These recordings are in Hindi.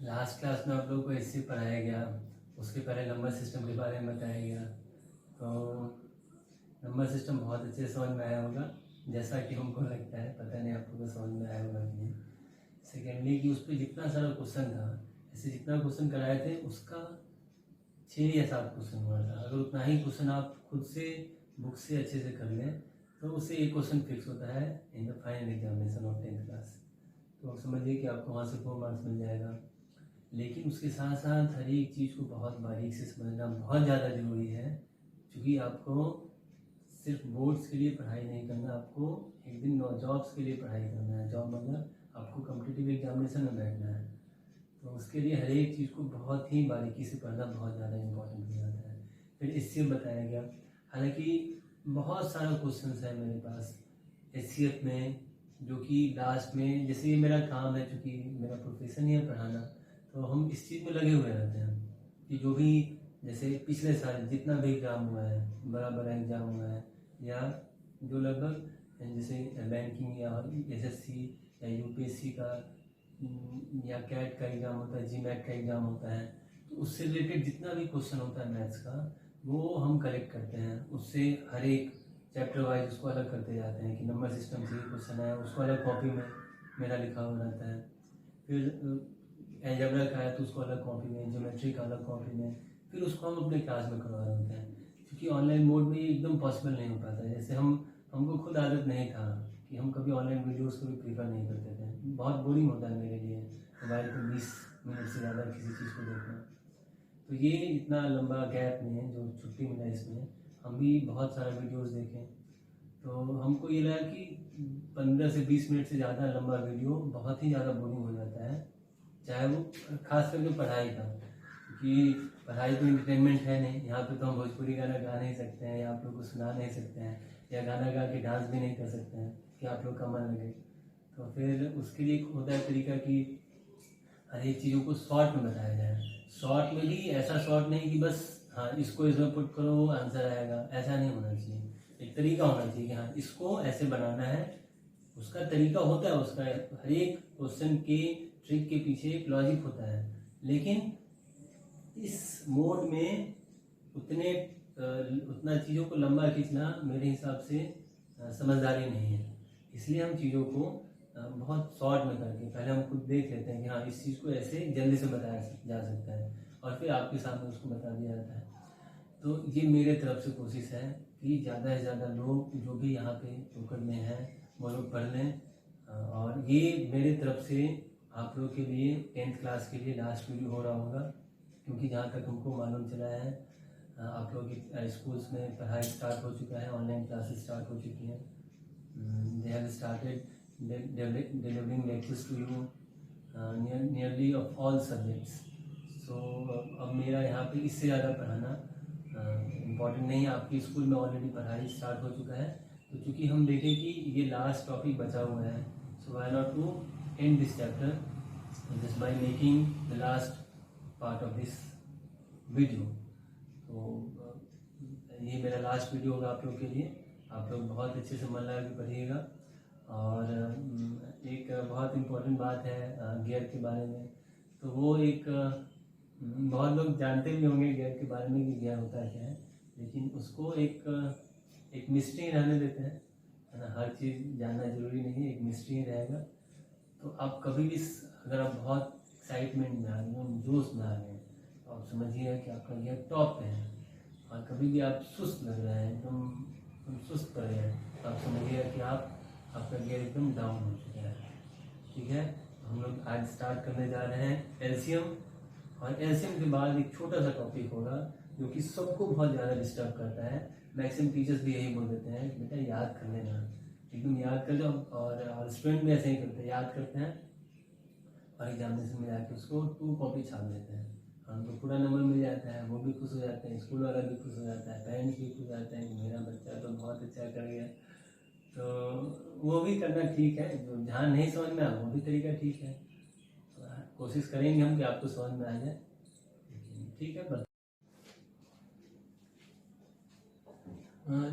लास्ट क्लास में आप लोगों को इससे पढ़ाया गया, उसके पहले नंबर सिस्टम के बारे में बताया गया। तो नंबर सिस्टम बहुत अच्छे से समझ में आया होगा, जैसा कि हमको लगता है। पता नहीं आप लोगों को समझ में आया होगा कि नहीं। सेकेंडली कि उस पर जितना सारा क्वेश्चन था, ऐसे जितना क्वेश्चन कराए थे उसका 6 या 7 क्वेश्चन हुआ था। अगर उतना ही क्वेश्चन आप खुद से बुक से अच्छे से कर लें तो उससे एक क्वेश्चन फिक्स होता है in the final examination of 10th class. तो आप समझिए कि आपको वहाँ से 4 मार्क्स मिल जाएगा। लेकिन उसके साथ साथ हर एक चीज़ को बहुत बारीक से समझना बहुत ज़्यादा ज़रूरी है, क्योंकि आपको सिर्फ बोर्ड्स के लिए पढ़ाई नहीं करना, आपको एक दिन जॉब्स के लिए पढ़ाई करना है। जॉब मतलब आपको कॉम्पिटिटिव एग्जामिनेशन में बैठना है। तो उसके लिए हर एक चीज़ को बहुत ही बारीकी से पढ़ना बहुत ज़्यादा इम्पोर्टेंट हो जाता है। फिर इससे बताया गया, हालांकि बहुत सारा क्वेश्चन है मेरे पास एचसीएफ में, जो कि लास्ट में, जैसे ये मेरा काम है, चूँकि मेरा प्रोफेशन ही है पढ़ाना, तो हम इस चीज़ में लगे हुए रहते हैं कि जो भी, जैसे पिछले साल जितना भी एग्ज़ाम हुआ है, बड़ा बड़ा एग्ज़ाम हुआ है, या जो लगभग जैसे बैंकिंग या एसएससी या यूपीएससी का या कैट का एग्ज़ाम होता है, जीमैट का एग्ज़ाम होता है, तो उससे रिलेटेड जितना भी क्वेश्चन होता है मैथ्स का, वो हम कलेक्ट करते हैं। उससे हर एक चैप्टर वाइज उसको अलग करते जाते हैं कि नंबर सिस्टम से क्वेश्चन है, उसको अलग कॉपी में मेरा लिखा हुआ रहता है। फिर एल्जेब्रा का है तो उसको अलग कॉपी में, ज्योमेट्री का अलग कॉपी में, फिर उसको हम अपने क्लास में करवा रहे होते हैं। क्योंकि ऑनलाइन मोड में ये एकदम पॉसिबल नहीं हो पाता है। जैसे हमको खुद आदत नहीं था कि हम कभी ऑनलाइन वीडियोस को भी प्रीफर नहीं करते थे। बहुत बोरिंग होता है मेरे लिए मोबाइल पर 20 मिनट से ज़्यादा किसी चीज़ को देखना। तो ये इतना लंबा गैप में है जो छुट्टी मिला, इसमें हम भी बहुत सारा वीडियोस देखें, तो हमको ये लगा कि 15 से 20 मिनट से ज़्यादा लंबा वीडियो बहुत ही ज़्यादा बोरिंग हो जाता है, चाहे वो खास करके पढ़ाई का। क्योंकि पढ़ाई तो इंटरटेनमेंट है नहीं, यहाँ पे तो हम भोजपुरी गाना गा नहीं सकते हैं, या आप लोग को सुना नहीं सकते हैं, या गाना गा के डांस भी नहीं कर सकते हैं कि आप लोग का मन लगे। तो फिर उसके लिए होता है तरीका कि हर एक चीज़ों को शॉर्ट में बताया जाए। शॉर्ट में भी ऐसा शॉर्ट नहीं कि बस हाँ इसको इसमें पुट करो आंसर आएगा, ऐसा नहीं होना चाहिए। एक तरीका होना चाहिए कि हाँ इसको ऐसे बनाना है, उसका तरीका होता है, उसका हर एक क्वेश्चन के ट्रिक के पीछे एक लॉजिक होता है। लेकिन इस मोड में उतना चीज़ों को लंबा खींचना मेरे हिसाब से समझदारी नहीं है। इसलिए हम चीज़ों को बहुत शॉर्ट में करके पहले हम खुद देख लेते हैं कि हाँ इस चीज़ को ऐसे जल्दी से बताया जा सकता है, और फिर आपके सामने उसको बता दिया जाता है। तो ये मेरे तरफ से कोशिश है कि ज़्यादा से ज़्यादा लोग जो भी यहाँ पे टोकन में हैं वो लोग पढ़ लें। और ये मेरे तरफ से आप लोग के लिए 10th क्लास के लिए लास्ट वीडियो हो रहा होगा, क्योंकि जहाँ तक हमको मालूम चला है आप लोग के स्कूल्स में पढ़ाई स्टार्ट हो चुका है, ऑनलाइन क्लासेस स्टार्ट हो चुकी हैं। They have started delivering lectures to you nearly of all subjects. So अब मेरा यहाँ पे इससे ज़्यादा पढ़ाना इम्पॉर्टेंट नहीं है। आपके स्कूल में ऑलरेडी पढ़ाई स्टार्ट हो चुका है, तो चूँकि हम देखें कि ये लास्ट टॉपिक बचा हुआ है, so why not to end this chapter just by making the last part of this video. तो ये मेरा लास्ट वीडियो होगा आप लोग के लिए। आप लोग बहुत अच्छे से मन लगा के पढ़िएगा। और एक बहुत इम्पोर्टेंट बात है गियर के बारे में, तो वो एक बहुत लोग जानते भी होंगे गियर के बारे में कि गियर होता क्या है, लेकिन उसको एक मिस्ट्री रहने देते हैं, है ना। हर चीज़ जानना जरूरी नहीं है, एक मिस्ट्री रहेगा। तो आप कभी भी अगर आप बहुत एक्साइटमेंट में आ गए, जोश में आ गए, तो आप समझिए कि आपका गियर टॉप पे है। और कभी भी आप सुस्त लग रहे हैं, एकदम सुस्त पड़ गए, तो आप समझिएगा कि आपका गियर एकदम डाउन हो चुका है। ठीक है, हम लोग आज स्टार्ट करने जा रहे हैं एलसीएम। और एलसीएम के बाद एक छोटा सा टॉपिक होगा जो कि सबको बहुत ज़्यादा डिस्टर्ब करता है। मैक्सिमम टीचर्स भी यही बोल देते हैं कि बेटा याद कर लेना, एकदम याद कर लो। और स्टूडेंट भी ऐसे ही करते हैं, याद करते हैं और एग्जामिनेशन में जाके उसको 2 कॉपी छाप देते हैं। हमको पूरा नंबर मिल जाता है, वो भी खुश हो जाते हैं, स्कूल वाला भी खुश हो जाता है, पेरेंट्स भी खुश हो जाते हैं कि मेरा बच्चा तो बहुत अच्छा कर गया। तो वो भी करना ठीक है, जो जहाँ नहीं समझ में आया वो भी तरीका ठीक है। कोशिश करेंगे हम कि आपको समझ में आ जाए। ठीक है, बस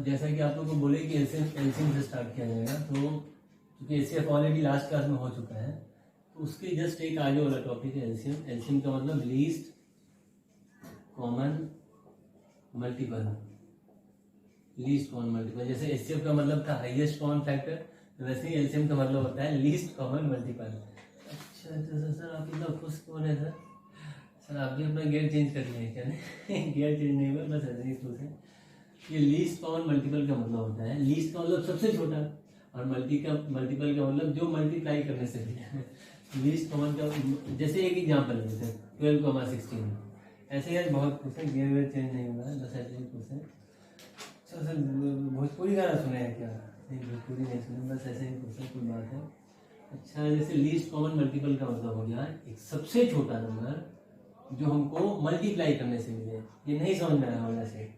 जैसा कि आप लोग को बोले कि एलसीएम से स्टार्ट किया जाएगा, तो क्योंकि एचसीएफ ऑलरेडी लास्ट क्लास में हो चुका है, उसके जस्ट एक आगे वाला टॉपिक है एलसीएम। एलसीएम का मतलब least common multiple. Least common multiple, जैसे एचसीएफ का मतलब था हाईएस्ट कॉमन फैक्टर, तो वैसे ही एलसीएम का मतलब होता है लीस्ट कॉमन मल्टीपल। अच्छा अच्छा सर, आप इतना खुश कौन है सर? सर आप भी अपना गियर चेंज कर लिए क्या? नहीं गियर चेंज नहीं हुआ, बस ऐसे ही खुश है। ये लीस्ट कॉमन मल्टीपल का मतलब होता है, लीस्ट का मतलब सबसे छोटा, और मल्टीपल का मतलब जो मल्टीप्लाई करने से भी। लीस्ट कॉमन का जैसे एक एग्जाम्पल लेते हैं 12,16, ऐसे यार बहुत खुश है, गियर वेयर चेंज नहीं हुआ है, बस ऐसे ही खुश है। अच्छा सर भोजपुरी गाना सुने हैं क्या? नहीं भोजपुरी नहीं सुने, बस ऐसे ही खुश है, कोई बात है। अच्छा जैसे लीस्ट कॉमन मल्टीपल का मतलब हो गया एक सबसे छोटा नंबर जो हमको मल्टीप्लाई करने से मिले। ये नहीं समझ में आया होगा वैसे।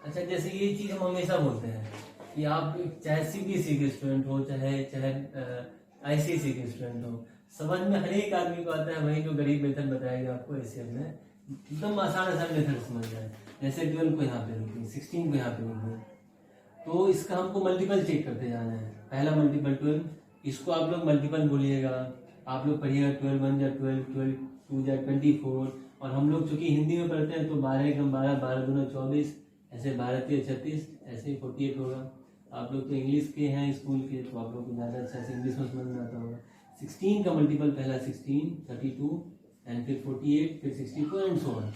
अच्छा जैसे ये चीज़ हम हमेशा बोलते हैं कि आप चाहे सीबीएसई के स्टूडेंट हो, चाहे आईसीएसई के स्टूडेंट हो, समझ में हर एक आदमी को आता है वही जो गरीब मेथड बताएगा आपको एसीएफ में, एकदम आसान मेथड समझ जाए। जैसे 12 को यहाँ पे लिखिए, 16 को यहाँ पे लिखिए, तो इसका हमको मल्टीपल चेक करते जाना है। पहला मल्टीपल 12, इसको आप लोग मल्टीपल बोलिएगा, आप लोग पढ़िएगा 12 1 जा 12, 12 2 जा 24, और हम लोग चूंकि हिंदी में पढ़ते हैं तो 12 कम 12, 12 दूना 24, ऐसे 12 3 36, ऐसे 48 होगा। आप लोग तो इंग्लिश के हैं स्कूल के, तो आप लोग को ज़्यादा अच्छा से इंग्लिश में समझ में आता होगा। 16 का मल्टीपल पहला 16, 32 एंड फिर 48, फिर 64 एंड सो ऑन।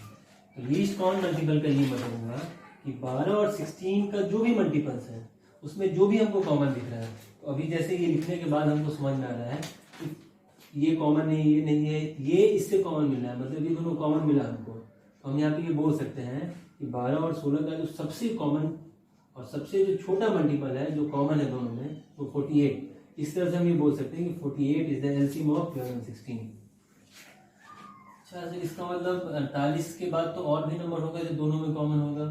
तो लीस्ट कॉमन मल्टीपल का ये मतलब होगा कि 12 और 16 का जो भी मल्टीपल्स है उसमें जो भी हमको कॉमन दिख रहा है, तो अभी जैसे ये लिखने के बाद हमको समझ में आ रहा है कि ये कॉमन नहीं, ये नहीं है, ये इससे कॉमन मिला है, मतलब ये दोनों कॉमन मिला हमको, तो हम यहाँ पे ये बोल सकते हैं कि 12 और 16 का जो सबसे कॉमन और सबसे जो छोटा मल्टीपल है जो कॉमन है दोनों में, वो 48। इस तरह से हम ये बोल सकते हैं कि 48 is the LCM of 12 and 16। अच्छा इसका मतलब 48 के बाद तो और भी नंबर होगा जो दोनों में कॉमन होगा।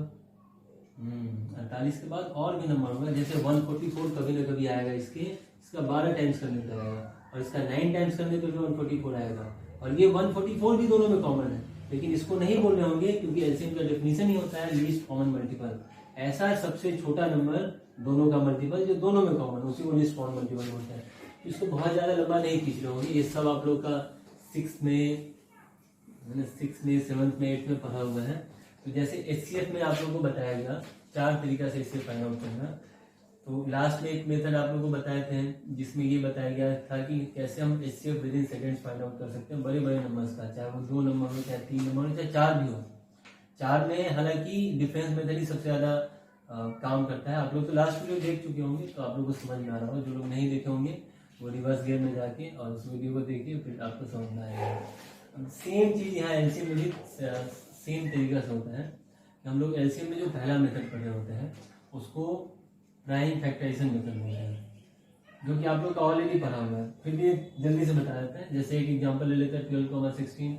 48 के बाद और भी नंबर होगा, जैसे 144 कभी ना कभी आएगा, इसका 12 टाइम्स करने पर आएगा, और इसका 9 टाइम्स करने पर भी 144 आएगा, और ये 144 भी दोनों में कॉमन है, लेकिन इसको नहीं बोल रहे होंगे क्योंकि एलसीएम का डेफिनेशन ही होता है लीस्ट कॉमन मल्टीपल। ऐसा सबसे छोटा नंबर दोनों का मल्टीपल जो दोनों में कॉमन, उसी को लीस्ट कॉमन मल्टीपल बोलते हैं। इसको बहुत ज्यादा लंबा नहीं खींच रहे होंगे, ये सब आप लोग का 6 में 7th में 8th में पढ़ा हुआ है। तो जैसे एचसीएफ में आप लोगों को बताया गया 4 तरीका से एचसीएफ फाइंड आउट करना। तो लास्ट में एक मेथड आप लोगों को बताए थे जिसमें ये बताया गया था कि कैसे हम HCF with in seconds find out कर सकते हैं बड़े बड़े नंबर्स का, चाहे वो 2 नंबर हो, चाहे 3 नंबर हो, चाहे 4 भी हो। 4 में हालांकि डिफरेंस मेथड ही सबसे ज्यादा काम करता है। आप लोग तो लास्ट वीडियो देख चुके होंगे तो आप लोग को समझ में आ रहा होगा, जो लोग नहीं देखे होंगे वो रिवर्स गियर में जाके और उस वीडियो को देखिए, फिर आपको समझ में आएगा। सेम चीज यहाँ एलसीएम में भी सेम तरीका से होता है। हम लोग एलसीएम में जो पहला मेथड पढ़े होते हैं उसको प्राइम फैक्टराइजेशन मेथड बोलते हैं, जो कि आप लोग का ऑलरेडी पढ़ा हुआ है, फिर भी जल्दी से बता देते हैं। जैसे एक एग्जांपल ले लेते हैं 12,16।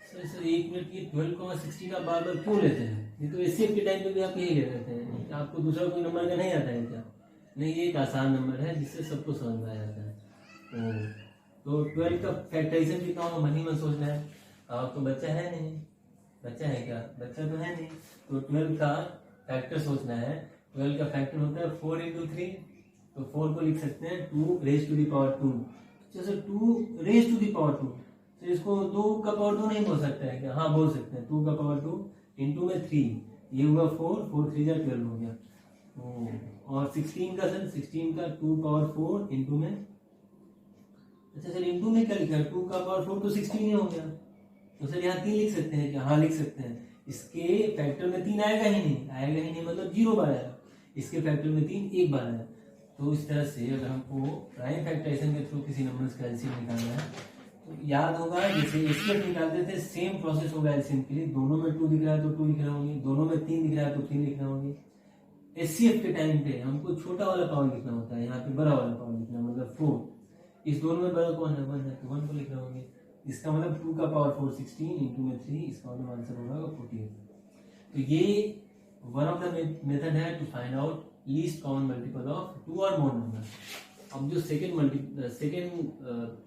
सर 1 मिनट, ये 12,16 आप बार बार क्यों लेते हैं? ये तो एचसीएफ के टाइम पे भी आप यही ले लेते हैं, आपको दूसरा कोई नंबर का नहीं आता है क्या? नहीं, ये एक आसान नंबर है जिससे सबको समझ में आ जाता है। तो 12 का फैक्टराइजेशन भी काम मन ही मन सोचना है। आपको बच्चा है नहीं, बच्चा है क्या? बच्चा तो है नहीं, तो 12 का फैक्टर सोचना है। 12 का फैक्टर होता है 4 into 3, तो 4 को लिख सकते हैं 2 raised to the power 2। जैसे 2 raised to the power 2, तो इसको 2 का पावर 2 नहीं बोल सकते हैं क्या? हाँ बोल सकते हैं, 2 का पावर 2 इंटू में 3, ये हुआ 4, 4 3 जा 12 हो गया। और 16 का सर 16 का 2 पावर 4 इंटू में, अच्छा सर इंटू में क्या लिखा है? 2 का पावर 4 तो 16 ही हो गया। तो सर यहाँ 3 लिख सकते हैं क्या? हाँ लिख सकते हैं। इसके फैक्टर में 3 आएगा ही नहीं, मतलब 0 बार आएगा। इसके फैक्टर में 3 एक बार आया। तो इस तरह से अगर हमको प्राइम फैक्टराइजेशन के थ्रू किसी नंबर का एलसीएम निकालना है तो याद होगा जैसे एचसीएफ निकालते थे सेम प्रोसेस होगा एलसीएम के लिए। दोनों में 2 दिख रहा है तो 2 लिख रहे होंगे, दोनों में 3 दिख रहा है तो 3 लिख रहे होंगे। एचसीएफ के टाइम पे हमको छोटा वाला पावर लिखना होता है, यहाँ पे बड़ा वाला पावर लिखना, मतलब 4। इस दोनों में बड़ा कौन है? 1 है, तो 1 को लिख रहे होंगे। इसका मतलब 2 का पावर 4 16 इंटू में 3, इसका मतलब आंसर होगा 48। तो ये वन ऑफ द मेथड है to find out least common multiple of 2 और मोर नंबर। अब जो सेकेंड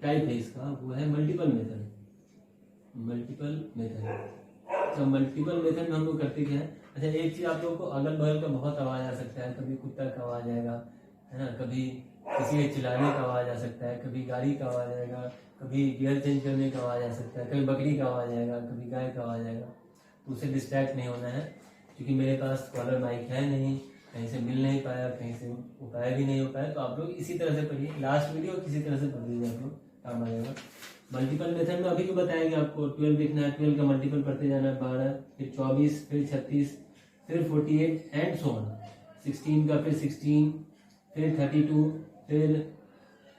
टाइप है इसका वो है मल्टीपल मेथड। तो मल्टीपल मेथड में हम लोग करते क्या है? अच्छा एक चीज आप लोगों को अगल बगल का बहुत आवाज आ सकता है, कभी कुत्ता का आवाज आएगा, है ना, कभी किसी के चिल्लाने का आवाज़ आ सकता है, कभी गाड़ी का आवाज़ आएगा, कभी गियर चेंज करने का आवाज़ आ सकता है, कभी बकरी का आवाज़ आएगा, कभी गाय का आवाज़ आएगा। तो उसे डिस्ट्रैक्ट नहीं होना है, क्योंकि मेरे पास कॉलर माइक है नहीं, कहीं से मिल नहीं पाया, कहीं से उपाय भी नहीं हो पाया। तो आप लोग इसी तरह से पढ़िए, लास्ट वीडियो किसी तरह से पढ़ लीजिए, आप लोग काम आ जाएगा। मल्टीपल मेथड में अभी तो बताएंगे आपको 12 लिखना है, 12 का मल्टीपल पढ़ते जाना है, 12, फिर 24, फिर 36, फिर 48 एंड सो ऑन। 16 का फिर 16, फिर 32, फिर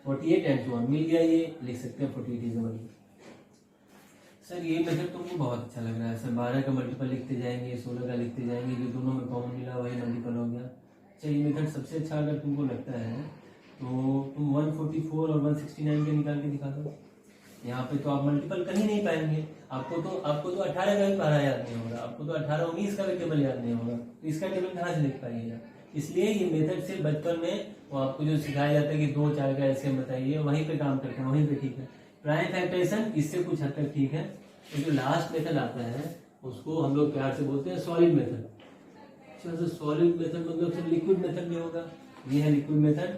48 एंड सो ऑन। मिल गया, ये लिख सकते हैं 48 इज द सर ये मेथड तुमको बहुत अच्छा लग रहा है सर। 12 का मल्टीपल लिखते जाएंगे, 16 का लिखते जाएंगे, जो दोनों में कॉमन मिला वही मल्टीपल हो गया। अच्छा ये मेथड सबसे अच्छा अगर तुमको लगता है तो तुम 144 और 169 के निकाल के दिखा दो। यहाँ पे तो आप मल्टीपल कर ही नहीं पाएंगे। आपको तो 18 का भी पारा याद नहीं होगा, आपको तो 18 19 का भी टेबल याद नहीं होगा, तो इसका टेबल कहाँ से लिख पाइएगा। इसलिए ये मेथड सिर्फ बचपन में वो आपको जो सिखाया जाता है कि 2 4 का ऐसे बताइए, वहीं पे काम करते हैं, वहीं पे ठीक है। प्राइम फैक्टराइजेशन इससे कुछ हद तक ठीक है। तो जो लास्ट मेथड आता है उसको हम लोग प्यार से बोलते हैं सॉलिड मेथड। अच्छा सर सॉलिड मेथड मतलब सर लिक्विड मेथड भी होगा, ये है लिक्विड मेथड।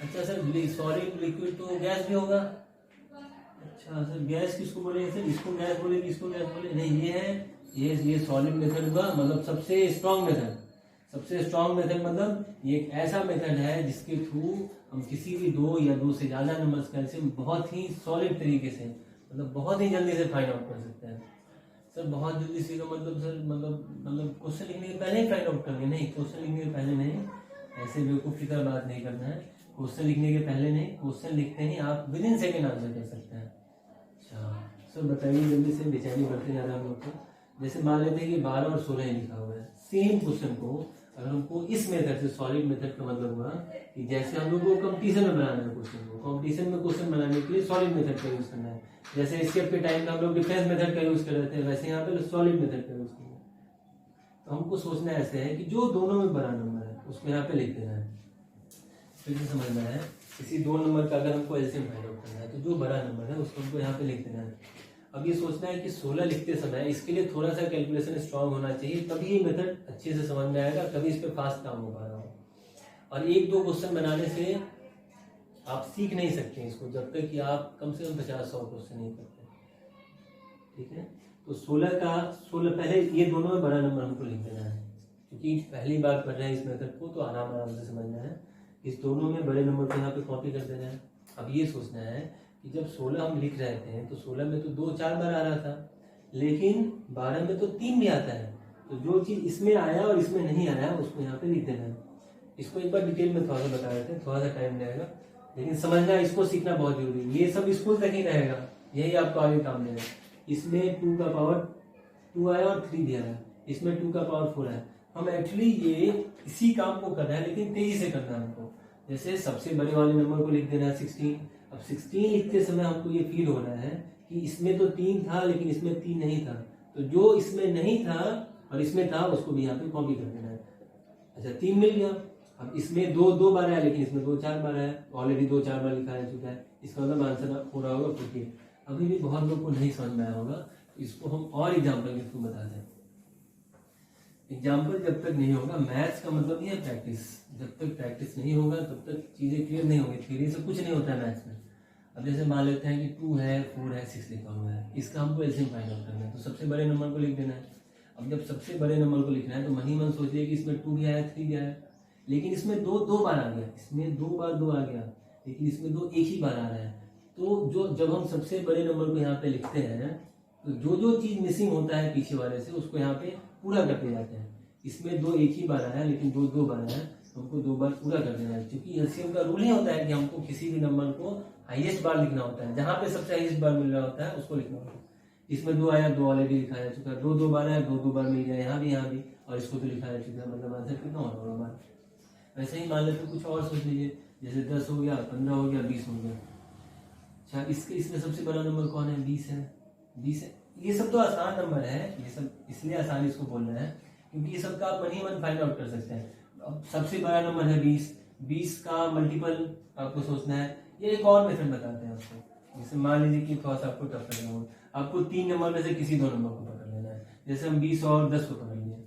अच्छा सर सॉलिड लिक्विड तो गैस भी होगा। अच्छा सर गैस किसको बोलेंगे सर, इसको गैस बोले, इसको गैस बोले, नहीं ये है ये सॉलिड मेथड हुआ, मतलब सबसे स्ट्रॉन्ग मेथड। सबसे स्ट्रॉन्ग मेथड मतलब ये एक ऐसा मेथड है जिसके थ्रू हम किसी भी 2 या 2 से ज्यादा नंबर्स का एलसीएम बहुत ही सॉलिड तरीके से, मतलब बहुत ही जल्दी से फाइंड आउट कर सकते हैं। सर बहुत जल्दी से मतलब सर मतलब क्वेश्चन लिखने के पहले ही फाइंड आउट कर लें? नहीं, क्वेश्चन लिखने के पहले नहीं, ऐसे बेवकूफ़ी की बात नहीं करना है। क्वेश्चन लिखने के पहले नहीं, क्वेश्चन लिखते ही आप विद इन सेकेंड आंसर कर सकते हैं। अच्छा सर बताइए जल्दी से, बेचैनी बढ़ते जा रहा है हम लोग को। जैसे मान लेते हैं कि 12 और 16 लिखा हुआ है, सेम क्वेश्चन को अगर हमको इस मेथड से, सॉलिड मेथड का मतलब हुआ कि जैसे हम लोग को कंपटीशन में बनाना है क्वेश्चन को, कंपटीशन में क्वेश्चन बनाने के लिए सॉलिड मेथड का यूज करना है। जैसे एस्केप के टाइम में हम लोग डिफरेंस मेथड का यूज कर रहे थे, वैसे यहाँ पे सॉलिड मेथड का यूज करना है। तो हमको सोचना ऐसे है कि जो दोनों में बड़ा नंबर है उसको यहाँ पे लिख देना है। फिर से समझना है, किसी 2 नंबर का अगर हमको एलसीएम फाइंड आउट करना है तो जो बड़ा नंबर है उसको हमको यहाँ पे लिख देना है। अब ये सोचना है कि 16 लिखते समय इसके लिए थोड़ा सा कैलकुलेशन स्ट्रांग होना चाहिए, तभी ये मेथड अच्छे से समझ में आएगा, तभी इस पे फास्ट काम हो पा रहा हो। और 1-2 क्वेश्चन बनाने से आप सीख नहीं सकते इसको जब तक कि आप कम से कम 50-100 क्वेश्चन नहीं करते, ठीक है। तो 16 पहले ये दोनों में बड़ा नंबर हमको लिख देना है, क्योंकि पहली बार पढ़ रहे हैं इस मेथड को, तो आराम से समझना है। इस दोनों में बड़े नंबर को यहाँ पे कॉपी कर देना है। अब ये सोचना है कि जब 16 हम लिख रहे थे तो 16 में तो 2-4 बार आ रहा था, लेकिन 12 में तो 3 भी आता है। तो जो चीज इसमें आया और इसमें नहीं आया उसको यहाँ पे लिख देना है। इसको एक बार डिटेल में थोड़ा सा बता देते हैं, थोड़ा सा टाइम लगेगा, लेकिन समझना, इसको सीखना बहुत जरूरी है। ये सब स्कूल तक ही रहेगा, यही आपको आगे काम देगा। इसमें 2 का पावर 2 आया और 3 भी आया, इसमें 2 का पावर 4 आया। हम एक्चुअली ये इसी काम को कर रहे हैं, लेकिन तेजी से करना है हमको। जैसे सबसे बड़े वाले नंबर को लिख देना है 16। अब 16 लिखते समय हमको ये फील हो रहा है कि इसमें तो 3 था लेकिन इसमें 3 नहीं था, तो जो इसमें नहीं था और इसमें था उसको भी यहाँ पे कॉपी कर देना है। अच्छा 3 मिल गया। अब इसमें 2 बार आया, लेकिन इसमें 2-4 बार आया, ऑलरेडी 2-4 बार लिखा है चुका है, इसका मतलब आंसर हो रहा होगा 48। अभी भी बहुत लोग को नहीं समझ में आया होगा, इसको हम और एग्जाम्पल के थ्रू बताते हैं। एग्जाम्पल जब तक नहीं होगा, मैथ्स का मतलब ये है प्रैक्टिस। जब तक प्रैक्टिस नहीं होगा तब तक चीजें क्लियर नहीं होंगी। थ्योरी से कुछ नहीं होता है मैथ्स में। अब जैसे मान लेते हैं कि 2 है, 4 है, 6 लिखा हुआ है, इसका हमको एलसीएम फाइंड आउट करना है, तो सबसे बड़े नंबर को लिख देना है। अब जब सबसे बड़े नंबर को लिखना है तो मन ही मन सोचिए कि इसमें 2 भी आया, 3 भी आया, लेकिन इसमें 2 बार आ गया, इसमें 2 बार 2 आ गया, लेकिन इसमें 2 एक ही बार आ रहा है। तो जो जब हम सबसे बड़े नंबर को यहाँ पे लिखते हैं तो जो चीज मिसिंग होता है पीछे वाले से उसको यहाँ पे पूरा करते जाते हैं। इसमें 2 एक ही बार आया, लेकिन 2 बार आया, हमको 2 बार पूरा कर देना है, क्योंकि एलसीएम का रूल ही होता है कि हमको किसी भी नंबर को हाईएस्ट बार लिखना होता है, जहां पे सबसे हाईएस्ट बार मिल रहा होता है उसको लिखना होता है। इसमें 2 आया, 2 ऑलरेडी लिखा जा चुका है, 2 बार आया, 2 बार मिल गया, यहाँ भी, और इसको तो लिखा जा चुका है, मतलब आंसर कितना होगा बार। वैसे ही मान लेते कुछ और सोच लीजिए, जैसे 10 हो गया, 15 हो गया, 20 हो गया। अच्छा इसमें सबसे बड़ा नंबर कौन है? 20 है। 20 है। ये सब तो आसान नंबर है, ये सब इसलिए आसान इसको बोल रहे हैं क्योंकि ये सब का आप मन ही मन फाइंड आउट कर सकते हैं। अब सबसे बड़ा नंबर है 20 का मल्टीपल आपको सोचना है। ये एक और मेथड बताते हैं आपको। जैसे मान लीजिए कि थोड़ा सा आपको टफ लग रहा हो, आपको 3 नंबर में से किसी 2 नंबर को पकड़ लेना है। जैसे हम 20 और 10 को पकड़ लिए,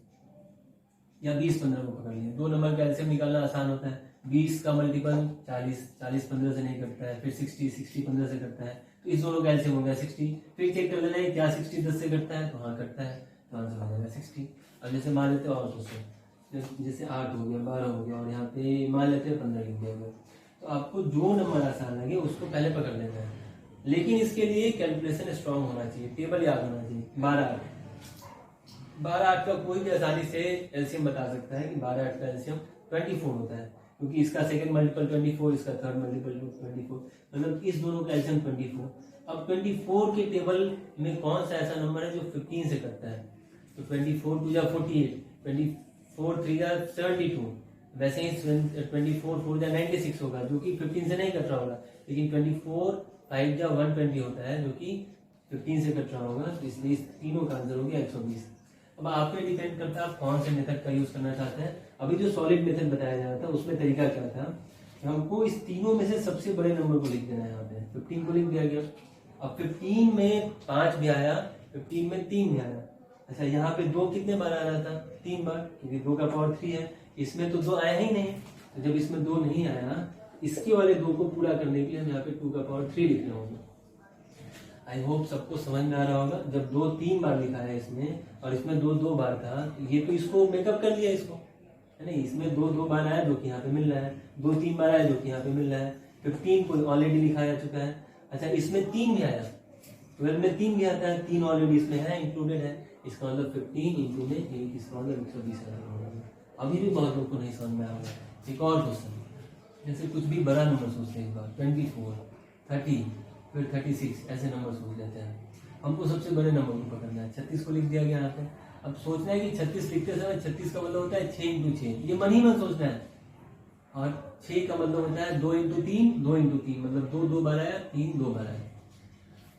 या 20-15 को पकड़ लिए। 2 नंबर का एलसीएम निकालना आसान होता है, 20 का मल्टीपल 40, 40 15 से नहीं कटता है, फिर 60, 60 15 से कटता है, तो इस दोनों का एलसीएम हो गया 60। फिर चेक कर लेना है क्या 60 10 से कटता है, तो हाँ कटता है, तो आंसर हो जाएगा 60। अब जैसे मान लेते हैं और क्वेश्चन, जैसे 8 हो गया, 12 हो गया, और यहाँ पे मान लेते हैं 15 लिख दिया गया, तो आपको जो नंबर आसान लगे उसको पहले पकड़ लेना है, लेकिन इसके लिए कैलकुलेशन स्ट्रांग होना चाहिए, टेबल याद होना चाहिए। 12 8 का कोई भी आसानी से एलसीएम बता सकता है कि 12 8 का एलसीएम 24 होता है, क्योंकि इसका सेकंड मल्टीपल 24, इसका थर्ड मल्टीपल 24, मतलब इस दोनों का एलसीएम 24। अब 24 के टेबल में कौन सा ऐसा नंबर है जो 15 से कटता है, तो 24 2 जा 48, 24 3 जा 72, वैसे ही 24 4 जा 96 होगा, जो कि 15 से नहीं कट रहा होगा, लेकिन 24 5 जा 120 होता है, जो कि 15 से कट रहा होगा, तो इसलिए इस तीनों का आंसर हो गया 120। अब आप पे डिपेंड करता है आप कौन से मेथड का यूज करना चाहते हैं। अभी जो सॉलिड मेथड बताया जा रहा था उसमें तरीका क्या था कि हमको इस तीनों में से सबसे बड़े नंबर को लिख देना है। यहाँ पे 15 को लिख दिया गया। अब 15 में 5 भी आया, 15 में 3 भी आया। अच्छा, यहाँ पे 2 कितने बार आ रहा था? 3 बार, क्योंकि 2 का पावर 3 है। इसमें तो 2 आया ही नहीं, तो जब इसमें 2 नहीं आया, इसके वाले 2 को पूरा करने के लिए हम यहाँ पे 2 का पावर 3 लिख रहे होंगे। आई होप सबको समझ में आ रहा होगा। जब 2 3 बार लिखा है इसमें, और इसमें 2 2 बार था, ये तो इसको मेकअप कर लिया इसको, है नहीं। इसमें 2 2 बार आया जो कि यहाँ पे मिल रहा है, 2 3 बार आया जो कि यहाँ पे मिल रहा है। 15 को ऑलरेडी लिखा जा चुका है। अच्छा, इसमें 3 भी आया, 12 में 3 भी आता है, 3 ऑलरेडी इसमें है, इंक्लूडेड है। इसका मतलब 15 इंटू में 1, इसका मतलब 120 होगा। अभी भी बहुत लोग को नहीं समझ में आएगा। एक और क्वेश्चन, जैसे कुछ भी बड़ा नंबर सोचते हैं, एक बार 24 30 फिर 36 ऐसे नंबर सोच लेते हैं। हमको सबसे बड़े नंबर को पकड़ना है। 36 को लिख दिया गया यहाँ पे। अब सोचना है कि 36 लिखते समय 36 का मतलब होता है 6 इंटू 6, ये मन ही मन सोचना है। और 6 का मतलब होता है 2 इंटू 3, 2 इंटू 3 मतलब 2 2 बार आया, 3 2 बार आया।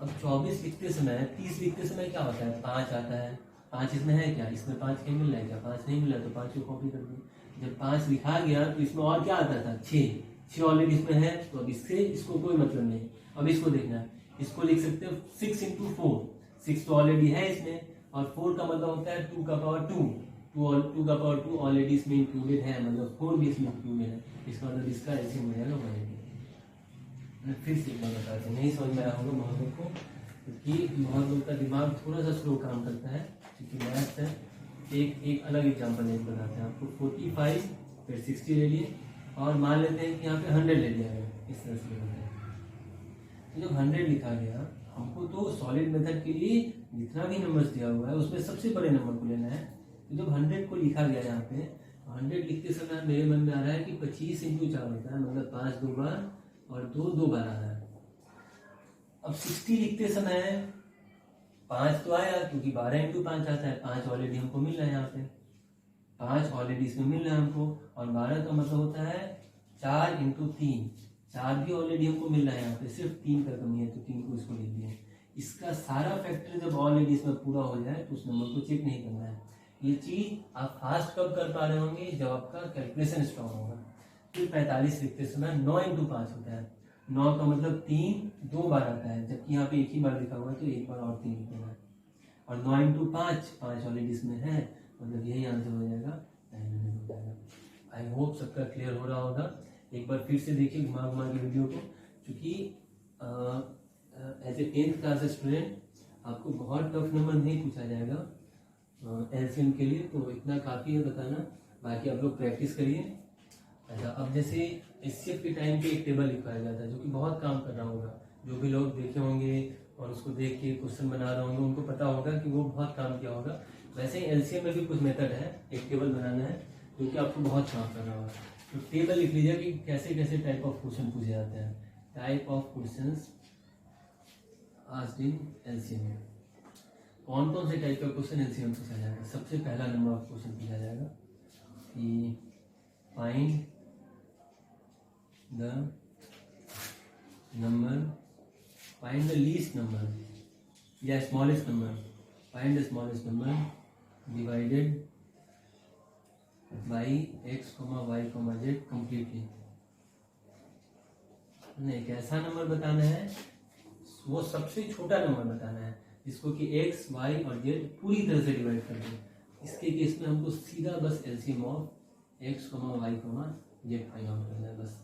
अब 24 लिखते समय, 30 लिखते समय क्या होता है? 5 आता है। 5 इसमें है क्या? इसमें 5 कहीं मिल रहा है क्या? 5 नहीं मिला, तो 5 को कॉपी कर दी। जब 5 लिखा गया तो इसमें और क्या आता था? 6 ऑलरेडी इसमें है, तो अब इससे इसको कोई मतलब नहीं। अब इसको देखना है, इसको लिख सकते हो 6 इंटू 4, 6 तो ऑलरेडी है इसमें, और 4 का मतलब होता है 2 का पावर 2, 2 का पावर 2 ऑलरेडी इसमें इंक्लूडेड है, मतलब 4 भी इसमें इंक्लूडेड है। इसका मतलब इसका एलसीएम हो जाएगा 180। फिर से एक बार बताते हैं, नहीं समझ में आया होगा बहुत लोग को, क्योंकि बहुत लोग का दिमाग थोड़ा सा स्लो काम करता है, क्योंकि मैथ्स है। एक अलग एग्जाम्पल एक बताते हैं आपको। 45 फिर 60 ले लिए, और मान लेते हैं कि यहाँ पे 100 ले लिया गया, इस तरह से होता है। तो जब 100 लिखा गया, हमको तो सॉलिड मेथड के लिए जितना भी नंबर्स दिया हुआ है उसमें सबसे बड़े नंबर को लेना है। तो जब 100 को लिखा गया यहाँ पे, 100 लिखते समय मेरे मन में आ रहा है कि 25 इंटू 4 होता है, मतलब 5 2 बार और 2 2 बार आ रहा है। अब 60 लिखते समय 5 तो आया, क्योंकि 12 इंटू 5 आता है, 5 ऑलरेडी हमको मिल रहा है यहाँ पे, 5 ऑलरेडी इसमें मिल रहा है हमको, और 12 का मतलब होता है 4 इंटू 3, 4 भी ऑलरेडी हमको मिल रहा है यहाँ पे, सिर्फ 3 का कमी है, तो 3 को इसको लिख दिया। इसका सारा फैक्टर जब ऑलरेडी इसमें पूरा हो जाए तो उस नंबर को चेक नहीं करना है। ये चीज आप फास्ट कब कर पा रहे होंगे? जब आपका कैलकुलेशन स्ट्रॉन्ग होगा। फिर 45 लिखते समय 9 इंटू 5 होता है, 9 का मतलब 3 2 बार आता है, जबकि यहाँ पे एक ही बार लिखा हुआ है, तो एक बार और 3 लिखना है। और 9 इंटू 5 ऑलरेडी इसमें है, मतलब यही आंसर हो जाएगा, 900 हो जाएगा। आई होप सबका क्लियर हो रहा होगा। एक बार फिर से देखिए घुमा घुमा के वीडियो को, क्योंकि as a 10th class student आपको बहुत टफ नंबर नहीं पूछा जाएगा एलसीएम के लिए, तो इतना काफ़ी है बताना, बाकी आप लोग प्रैक्टिस करिए। अच्छा, अब जैसे एचसीएफ के टाइम पे एक टेबल लिखवाया जाता है, जो कि बहुत काम कर रहा होगा, जो भी लोग देखे होंगे और उसको देख के क्वेश्चन बना रहे होंगे उनको पता होगा कि वो बहुत काम किया होगा। वैसे ही एलसीएम में भी कुछ मेथड है, एक टेबल बनाना है जो कि आपको बहुत काम कर रहा होगा। तो टेबल लिख लीजिए कि कैसे कैसे टाइप ऑफ क्वेश्चन पूछे जाते हैं। Type of questions asked in LCM, कौन कौन से टाइप का क्वेश्चन एलसीएम में पूछा जाएगा। सबसे पहला नंबर ऑफ क्वेश्चन पूछा जाएगा कि find the number, find the least number या smallest number, find the smallest number divided by x, y, z completely. एक ऐसा नंबर बताना है, वो सबसे छोटा नंबर बताना है जिसको कि x, y और z पूरी तरह से डिवाइड कर दे। इसके केस में हमको सीधा बस LCM of x, y, Z find out करना है बस।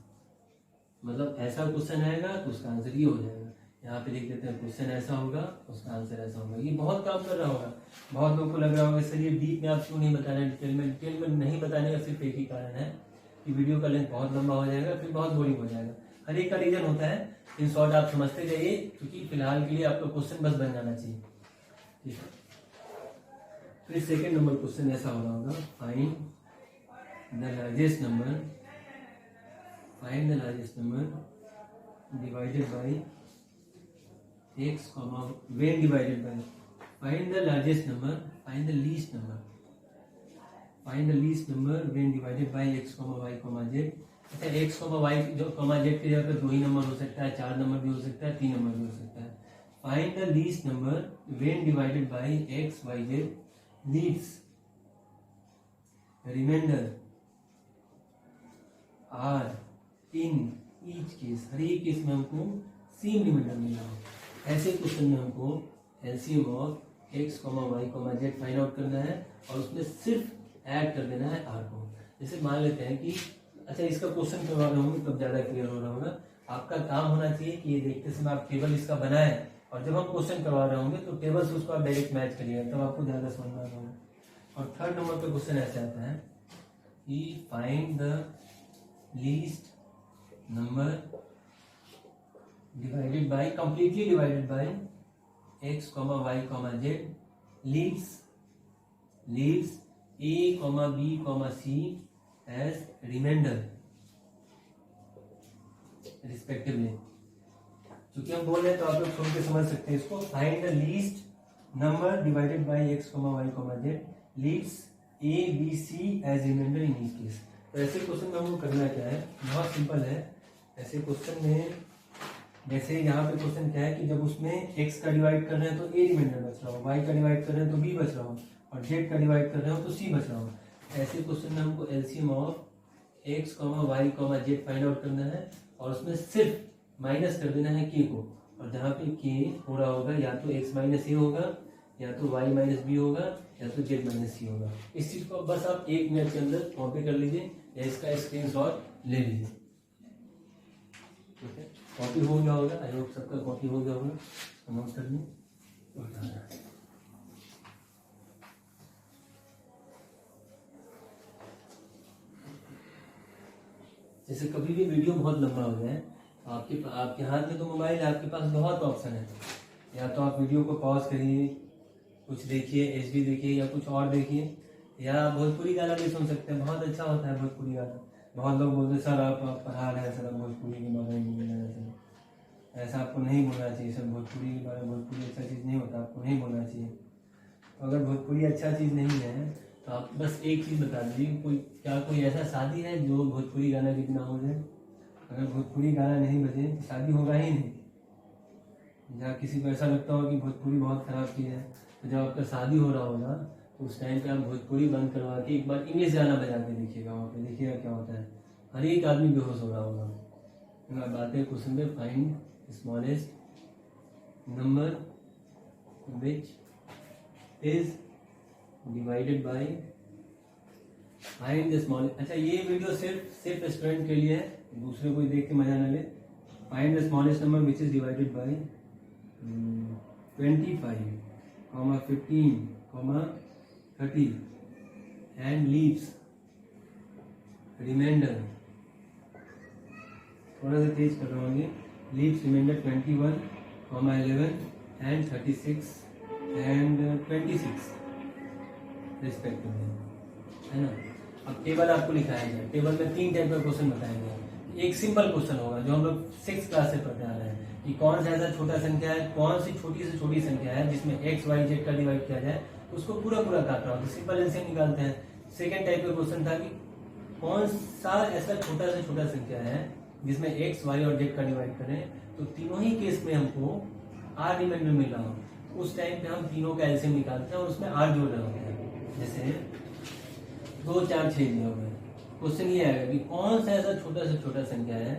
मतलब ऐसा क्वेश्चन आएगा तो उसका आंसर ये हो जाएगा। यहाँ पे लिख देते हैं क्वेश्चन ऐसा होगा, उसका आंसर ऐसा होगा। ये बहुत काम कर रहा होगा। बहुत लोगों को लग रहा होगा सर ये डीप में आप क्यों नहीं बता रहे हैं, डिटेल में नहीं बताने का सिर्फ एक ही कारण है कि वीडियो का लेंथ बहुत लंबा हो जाएगा, फिर बहुत बोरिंग हो जाएगा। हर एक का रीजन होता है। इन शॉर्ट आप समझते जाइए, क्योंकि फिलहाल के लिए आपका क्वेश्चन बस बन जाना चाहिए, ठीक है। फिर सेकेंड नंबर क्वेश्चन ऐसा हो रहा होगा, find the largest number divided by x, when divided by, find the largest number, find the least number when divided by x, y, z। अच्छा x, y जो z की जगह पे 2 ही नंबर हो सकता है, 4 नंबर भी हो सकता है, 3 नंबर भी हो सकता है। Find the least number when divided by x, y, z leaves remainder are in each case, हर एक केस में हमको सेम रिमाइंडर मिला हो। ऐसे क्वेश्चन में हमको LCM of x, y, z find out करना है और उसमें सिर्फ ऐड कर देना है r को। जैसे मान लेते हैं कि अच्छा इसका क्वेश्चन करवा रहे होंगे तब ज्यादा क्लियर हो रहा होगा। आपका काम होना चाहिए कि ये देखते समय आप टेबल इसका बनाए और जब हम क्वेश्चन करवा रहे होंगे तो टेबल से उसको आप डायरेक्ट मैच करिएगा, तब आपको ज्यादा समझ में आ रहा होगा। और थर्ड नंबर पे क्वेश्चन ऐसे आता है कि find the least number completely divided by x, y, z leaves a, b, c as remainder respectively। क्योंकि हम बोल रहे हैं तो आप लोग सुन के समझ सकते हैं इसको। Find the least number divided by x, y, z leaves a, b, c as remainder in each case। तो ऐसे क्वेश्चन में हमको करना क्या है, बहुत सिंपल है। ऐसे क्वेश्चन में जैसे यहाँ पे क्वेश्चन क्या है कि जब उसमें x का डिवाइड कर रहे हैं तो a रिमाइंडर बच रहा हो, y का डिवाइड कर रहे हैं तो b बच रहा हो और z का डिवाइड कर रहे हो तो c बच रहा हो। ऐसे क्वेश्चन में हमको LCM of x, y, z find out करना है और उसमें सिर्फ माइनस कर देना है k को। और जहाँ पे k हो रहा होगा या तो x माइनस a होगा, या तो y माइनस b होगा, या तो z माइनस c होगा। इस चीज को बस आप 1 मिनट के अंदर कॉपी कर लीजिए या इसका स्क्रीनशॉट ले लीजिए, ठीक है। कॉपी हो गया होगा, आई होप सबका कॉपी हो गया होगा। नोट कर लीजिए। जैसे कभी भी वीडियो बहुत लंबा हो जाए, आपके हाथ में तो मोबाइल है, आपके पास बहुत ऑप्शन है। या तो आप वीडियो को पॉज करिए, कुछ देखिए, एचडी देखिए या कुछ और देखिए, या भोजपुरी गाना भी सुन सकते हैं, बहुत अच्छा होता है भोजपुरी गाना। बहुत लोग बोलते हैं सर आप पढ़ा रहे हैं, सर आप भोजपुरी के बारे में बोलना है। ऐसा आपको नहीं बोलना चाहिए सर, भोजपुरी के बारे में भोजपुरी अच्छा चीज़ नहीं होता, आपको नहीं बोलना चाहिए। तो अगर भोजपुरी अच्छा चीज़ नहीं है तो आप बस एक चीज़ बता दीजिए, कोई ऐसा शादी है जो भोजपुरी गाना के बिना हो जाए? अगर भोजपुरी गाना नहीं बजे तो शादी होगा ही नहीं। जहाँ किसी को ऐसा लगता होगा कि भोजपुरी बहुत खराब चीज़ है, तो जब आपका शादी हो रहा होगा तो उस टाइम पे आप भोजपुरी बंद करवा के एक बार इंग्लिश गाना बजा के देखिएगा, वहाँ पे देखिएगा क्या होता है। हर एक आदमी बेहोश हो रहा होगा। बात है क्वेश्चन में, find smallest number which is divided by, find the small. अच्छा ये वीडियो सिर्फ स्टूडेंट के लिए है, दूसरे कोई देख के मजा ना ले। Find the smallest number which is divided by 25, 15, 30 and leaves remainder, थोड़ा सा तेज कर रहा हूँ, leaves remainder 21, 11 and 36 and 26 respectively, है ना। अब टेबल आपको लिखाया गया, टेबल में 3 टाइप का क्वेश्चन बताया गया। एक सिंपल क्वेश्चन होगा जो हम लोग 6th क्लास से पढ़ते आ रहे हैं कि कौन सा ऐसा छोटा संख्या है, कौन सी छोटी से छोटी संख्या है जिसमें x, y, z का डिवाइड किया जाए उसको पूरा काट रहा हो तो सिंपल एलसीएम निकालते हैं। सेकेंड टाइप का क्वेश्चन था कि कौन सा ऐसा छोटा से छोटा संख्या है जिसमें x, y और z का डिवाइड करें तो तीनों ही केस में हमको r रिमाइंडर मिल रहा हो। उस टाइम पे हम तीनों का एलसीएम निकालते हैं और उसमें r जोड़ रहे होते हैं। जैसे 2, 4, 6 दिया हुआ है, क्वेश्चन ये आएगा कि कौन सा ऐसा छोटा से छोटा संख्या है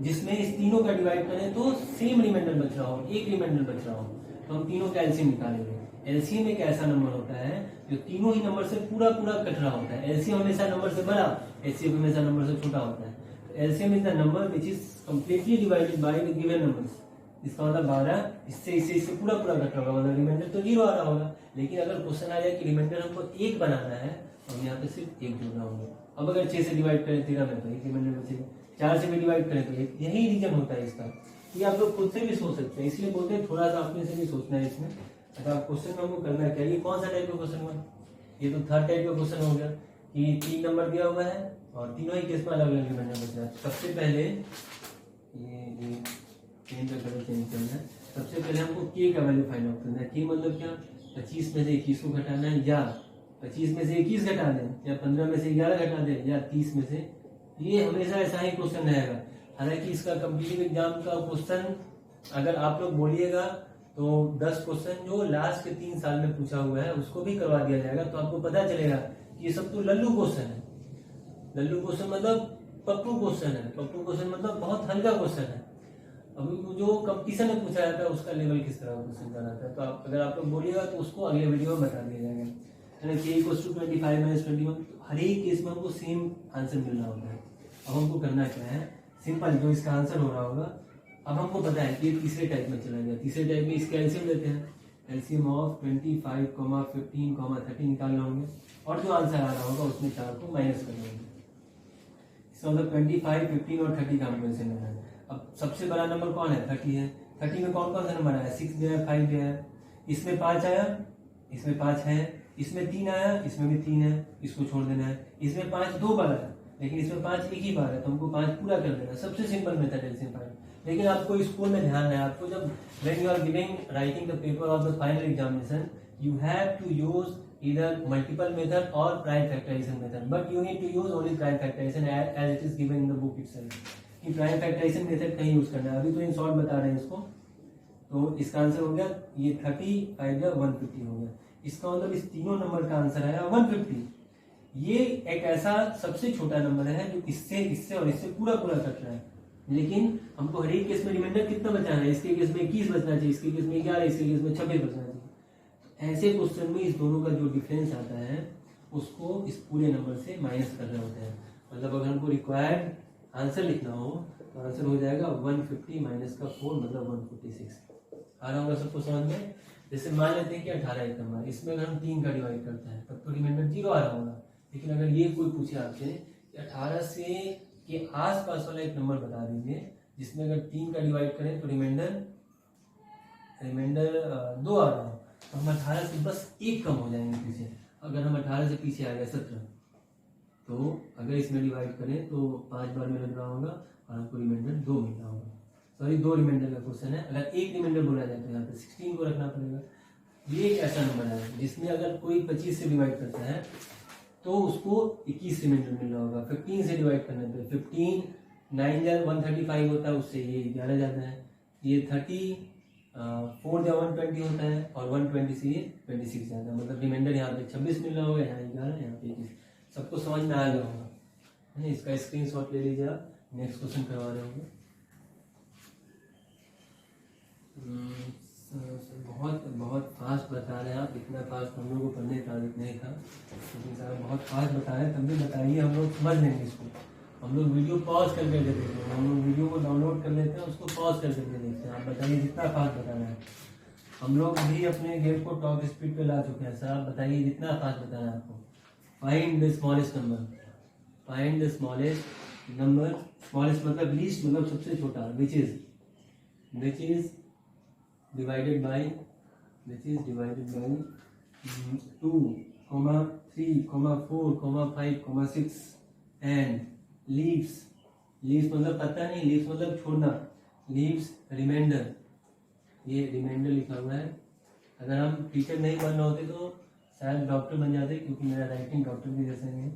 जिसमें इस तीनों का डिवाइड करें तो सेम रिमाइंडर बच रहा हो, एक रिमाइंडर बच रहा हो, तो हम तीनों का एलसीएम निकालेंगे। एलसीएम एक ऐसा नंबर होता है जो तीनों ही नंबर से पूरा पूरा कट रहा होता है। एलसीएम हमेशा नंबर से बड़ा, एचसीएफ हमेशा नंबर से छोटा होता है। LCM is the number which is completely divided by the given numbers. इसका मतलब 12 इससे पूरा पूरा कट होगा, मतलब रिमाइंडर तो 0 आ रहा होगा। लेकिन अगर क्वेश्चन आ जाए कि रिमाइंडर हमको 1 बनाना है तो हम यहाँ पे सिर्फ 1 जोड़ना होगा। अब अगर 6 से डिवाइड करें 13 में तो 1 रिमाइंडर बचेगा, 4 से भी डिवाइड करें तो 1। यही रीजन होता है इसका। ये आप लोग खुद से भी सोच सकते हैं, इसलिए बोलते हैं थोड़ा सा अपने से भी सोचना है इसमें। अच्छा, क्वेश्चन हमको करना क्या, ये कौन सा टाइप का क्वेश्चन हुआ? ये तो थर्ड टाइप का क्वेश्चन हो गया कि 3 नंबर दिया हुआ है और तीनों ही केस में अलग अलग रिमाइंडर बच रहा है। सबसे पहले ये चेंज का कलर चेंज करना है। सबसे पहले हमको के का वैल्यू फाइंड आउट करना है। के मतलब क्या, 25 में से 21 को घटाना है, या 25 में से 21 घटा दें, या 15 में से 11 घटा दें, या 30 में से। ये हमेशा ऐसा ही क्वेश्चन रहेगा। हालांकि इसका कॉम्पिटिटिव एग्जाम का क्वेश्चन अगर आप लोग बोलिएगा तो 10 क्वेश्चन जो लास्ट के 3 साल में पूछा हुआ है उसको भी करवा दिया जाएगा, तो आपको पता चलेगा कि ये सब तो लल्लू क्वेश्चन है। लल्लू क्वेश्चन मतलब पप्पू क्वेश्चन है, पप्पू क्वेश्चन मतलब बहुत हल्का क्वेश्चन है। अभी जो कंपटीशन में पूछा जाता है उसका लेवल किस तरह का क्वेश्चन का रहता है, तो अगर आप लोग बोलिएगा तो उसको अगले वीडियो में बता दिया जाएगा। k=25 - 21, हर एक केस में हमको सेम आंसर मिल रहा होता है। अब हमको करना क्या है, सिंपल जो इसका आंसर हो रहा होगा। अब हमको पता है कि तीसरे टाइप में चला गया। तीसरे टाइप में इसका एलसीएम लेते हैं। एलसीएम ऑफ 25, 15, 30 निकालना होंगे और जो आंसर आ रहा होगा उसमें 4 को माइनस करना होगा। इसका मतलब 25, 15 और 30 का हमको एलसीएम लेना है। अब सबसे बड़ा नंबर कौन है, 30 है। 30 में कौन कौन सा नंबर आया, 6 जो है, 5 जो है, इसमें 5 आया, इसमें 5 है, इसमें 3 आया, इसमें भी 3 है, इसको छोड़ देना है। इसमें 5 2 बार आया लेकिन इसमें 5 एक ही बार है, तो हमको 5 पूरा कर देना। सबसे सिंपल मेथड एलसीएम फाइंड। लेकिन आपको स्कूल में ध्यान है, आपको जब when you are giving writing the paper of the final examination you have to use either multiple method or prime factorization method, but you need to use only prime factorization as it is given in the book itself. कि prime factorization method कहीं यूज करना है। अभी तो इन शॉर्ट बता रहे हैं इसको। तो इसका आंसर हो गया ये 30, 5 150 हो गया। इसका मतलब इस तीनों नंबर का आंसर आया 150। ये एक ऐसा सबसे छोटा नंबर है जो इससे और इससे पूरा पूरा कट रहा है। लेकिन हमको हर एक केस में रिमाइंडर कितना बचाना है, इसके केस में 21 बचना चाहिए, इसके केस में 11, इसके केस में 26 बचना चाहिए। ऐसे क्वेश्चन में इस दोनों का जो डिफरेंस आता है उसको इस पूरे नंबर से माइनस कर रहे होते हैं। मतलब अगर हमको रिक्वायर्ड आंसर लिखना हो तो आंसर हो जाएगा 150 माइनस का 4 मतलब 146। आ रहा होगा सबको समझ में। जैसे मान लेते हैं कि 18 एक नंबर, इसमें अगर हम 3 का डिवाइड करते हैं तब तो रिमाइंडर 0 आ रहा होगा। लेकिन अगर ये कोई पूछे आपसे कि 18 से के आसपास वाला एक नंबर बता दीजिए जिसमें अगर 3 का डिवाइड करें तो रिमाइंडर 2 आ रहा हो, तो हम 18 से बस 1 कम हो जाएंगे पीछे। अगर हम 18 से पीछे आ गए 17, तो अगर इसमें डिवाइड करें तो 5 बार में लग रहा होगा और हमको रिमाइंडर 2 मिल रहा होगा। सॉरी 2 रिमाइंडर का क्वेश्चन है। अगर 1 रिमाइंडर बोला जाए तो यहाँ पे 16 को रखना पड़ेगा। ये एक ऐसा नंबर है जिसमें अगर कोई 25 से डिवाइड करता है तो उसको 21 रिमाइंडर मिल रहा होगा। 15 से डिवाइड करने पे 15 9 जा 135 होता है, उससे ये 11 जाता है। ये 30 4 जा 120 होता है और 120 से ये 26 जाता है। मतलब रिमाइंडर यहाँ पे 26 मिल रहा होगा, यहाँ 11, यहाँ पे 21। सबको समझ में आ गया होगा है ना। इसका स्क्रीनशॉट ले लीजिए आप। नेक्स्ट क्वेश्चन करवा रहे होंगे। बहुत फास्ट बता रहे हैं आप। इतना फास्ट हम लोग को पढ़ने का आदत नहीं था, लेकिन सर बहुत फास्ट बता रहे हैं। तब भी बताइए, हम लोग समझ लेंगे इसको। हम लोग वीडियो पॉज करके देखते हैं, हम लोग वीडियो को डाउनलोड कर लेते हैं, उसको पॉज करके देखते हैं। आप बताइए जितना फास्ट बता रहे हैं। हम लोग भी अपने गेम को टॉप स्पीड पे ला चुके हैं। सर आप बताइए जितना फास्ट बता रहे हैं आपको। Find the smallest number, find the smallest number. Smallest मतलब लीस्ट, मतलब सबसे छोटा। Which is divided by 2, 3, 4, 5, 6 and leaves मतलब पता नहीं, leaves मतलब छोड़ना, leaves रिमाइंडर। ये रिमाइंडर लिखा हुआ है। अगर हम टीचर नहीं बनना होते तो शायद डॉक्टर बन जाते, क्योंकि मेरा राइटिंग डॉक्टर की जैसे नहीं है।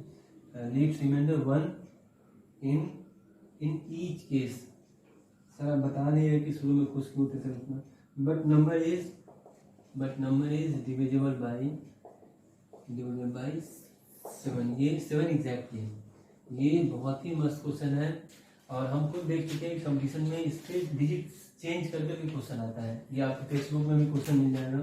leaves reminder 1 in each case। Sir आप बता नहीं रहे कि शुरू में कुछ क्यों थे सर इतना। but number is divisible by 7। ये 7 एग्जैक्टली है। ये बहुत ही मस्त क्वेश्चन है और हम खुद देख चुके हैं कंपटीशन में इसके डिजिट चेंज करके भी क्वेश्चन आता है। ये आपके टेक्स्ट बुक में भी क्वेश्चन मिल जाएगा।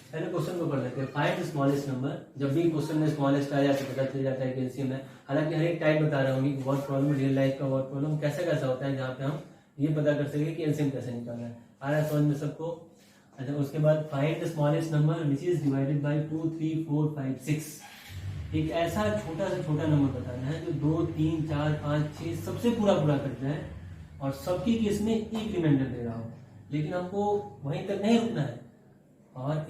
पहले क्वेश्चन को पढ़ लेते हैं। Find smallest number. जब भी क्वेश्चन में स्मॉलेस्ट आ जाए तो पता चल जाता है कि एलसीएम है। हालांकि हर एक टाइप बता रहा हूँ कि वर्ड प्रॉब्लम, रियल लाइफ का वर्ड प्रॉब्लम कैसा कैसा होता है जहाँ पे हम ये पता कर सके कि एलसीएम कैसे निकालना है। आ रहा है समझ में सबको? अच्छा, उसके बाद find the smallest number which is divided by 2, 3, 4, 5, 6। एक ऐसा छोटा से छोटा नंबर बताना है जो 2, 3, 4, 5, 6 सबसे पूरा करता है और सबकी केस में एक रिमाइंडर दे रहा हो। लेकिन हमको वहीं तक नहीं रुकना है और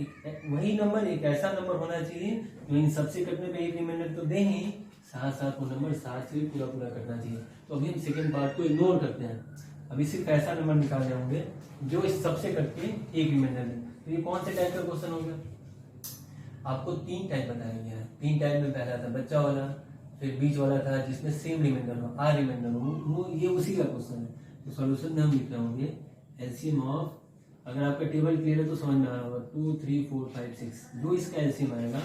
वही नंबर एक ऐसा नंबर होना चाहिए जो इन सबसे कटने पे एक रिमाइंडर तो दे ही, साथ साथ वो नंबर 7 से पूरा करना चाहिए। तो अभी हम सेकेंड पार्ट को इग्नोर करते हैं। अभी सिर्फ ऐसा नंबर निकालने होंगे जो इस सबसे कट के एक रिमाइंडर दे। तो ये कौन से टाइप का क्वेश्चन हो गया? आपको 3 टाइप बताया गया है। 3 टाइप में पहला था बच्चा वाला, फिर बीच वाला था जिसमें सेम रिमाइंडर हो, आर रिमाइंडर हो, वो ये उसी का क्वेश्चन है। तो सॉल्यूशन में हम लिख रहे होंगे एलसीएम ऑफ, अगर आपका टेबल क्लियर है तो समझ में आ रहा होगा, 2, 3, 4, 5, 6 जो इसका एलसीएम आएगा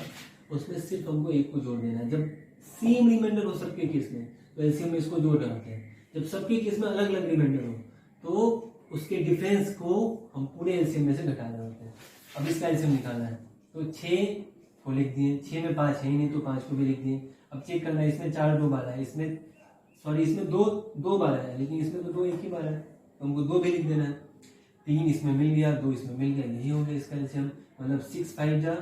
उसमें सिर्फ हमको एक को जोड़ देना है। जब सेम रिमाइंडर हो सबके केस में तो एलसीएम में इसको जोड़ रखते हैं। जब सबके केस में अलग अलग रिमाइंडर हो तो उसके डिफरेंस को हम पूरे एलसीएम में से घटा रहे होते हैं। अब इसका एलसीएम निकालना है तो 6 को लिख दिए, 6 में 5 है ही नहीं तो 5 को भी लिख दिए। अब चेक करना है, इसमें 4 2 12 है, इसमें सॉरी इसमें 2 2 12 है लेकिन इसमें तो 2 एक ही 12 है तो हमको 2 भी लिख देना है। 3 इसमें मिल गया, 2 इसमें मिल गया, यही हो गया इसका एलसीएम। मतलब 6 5 जा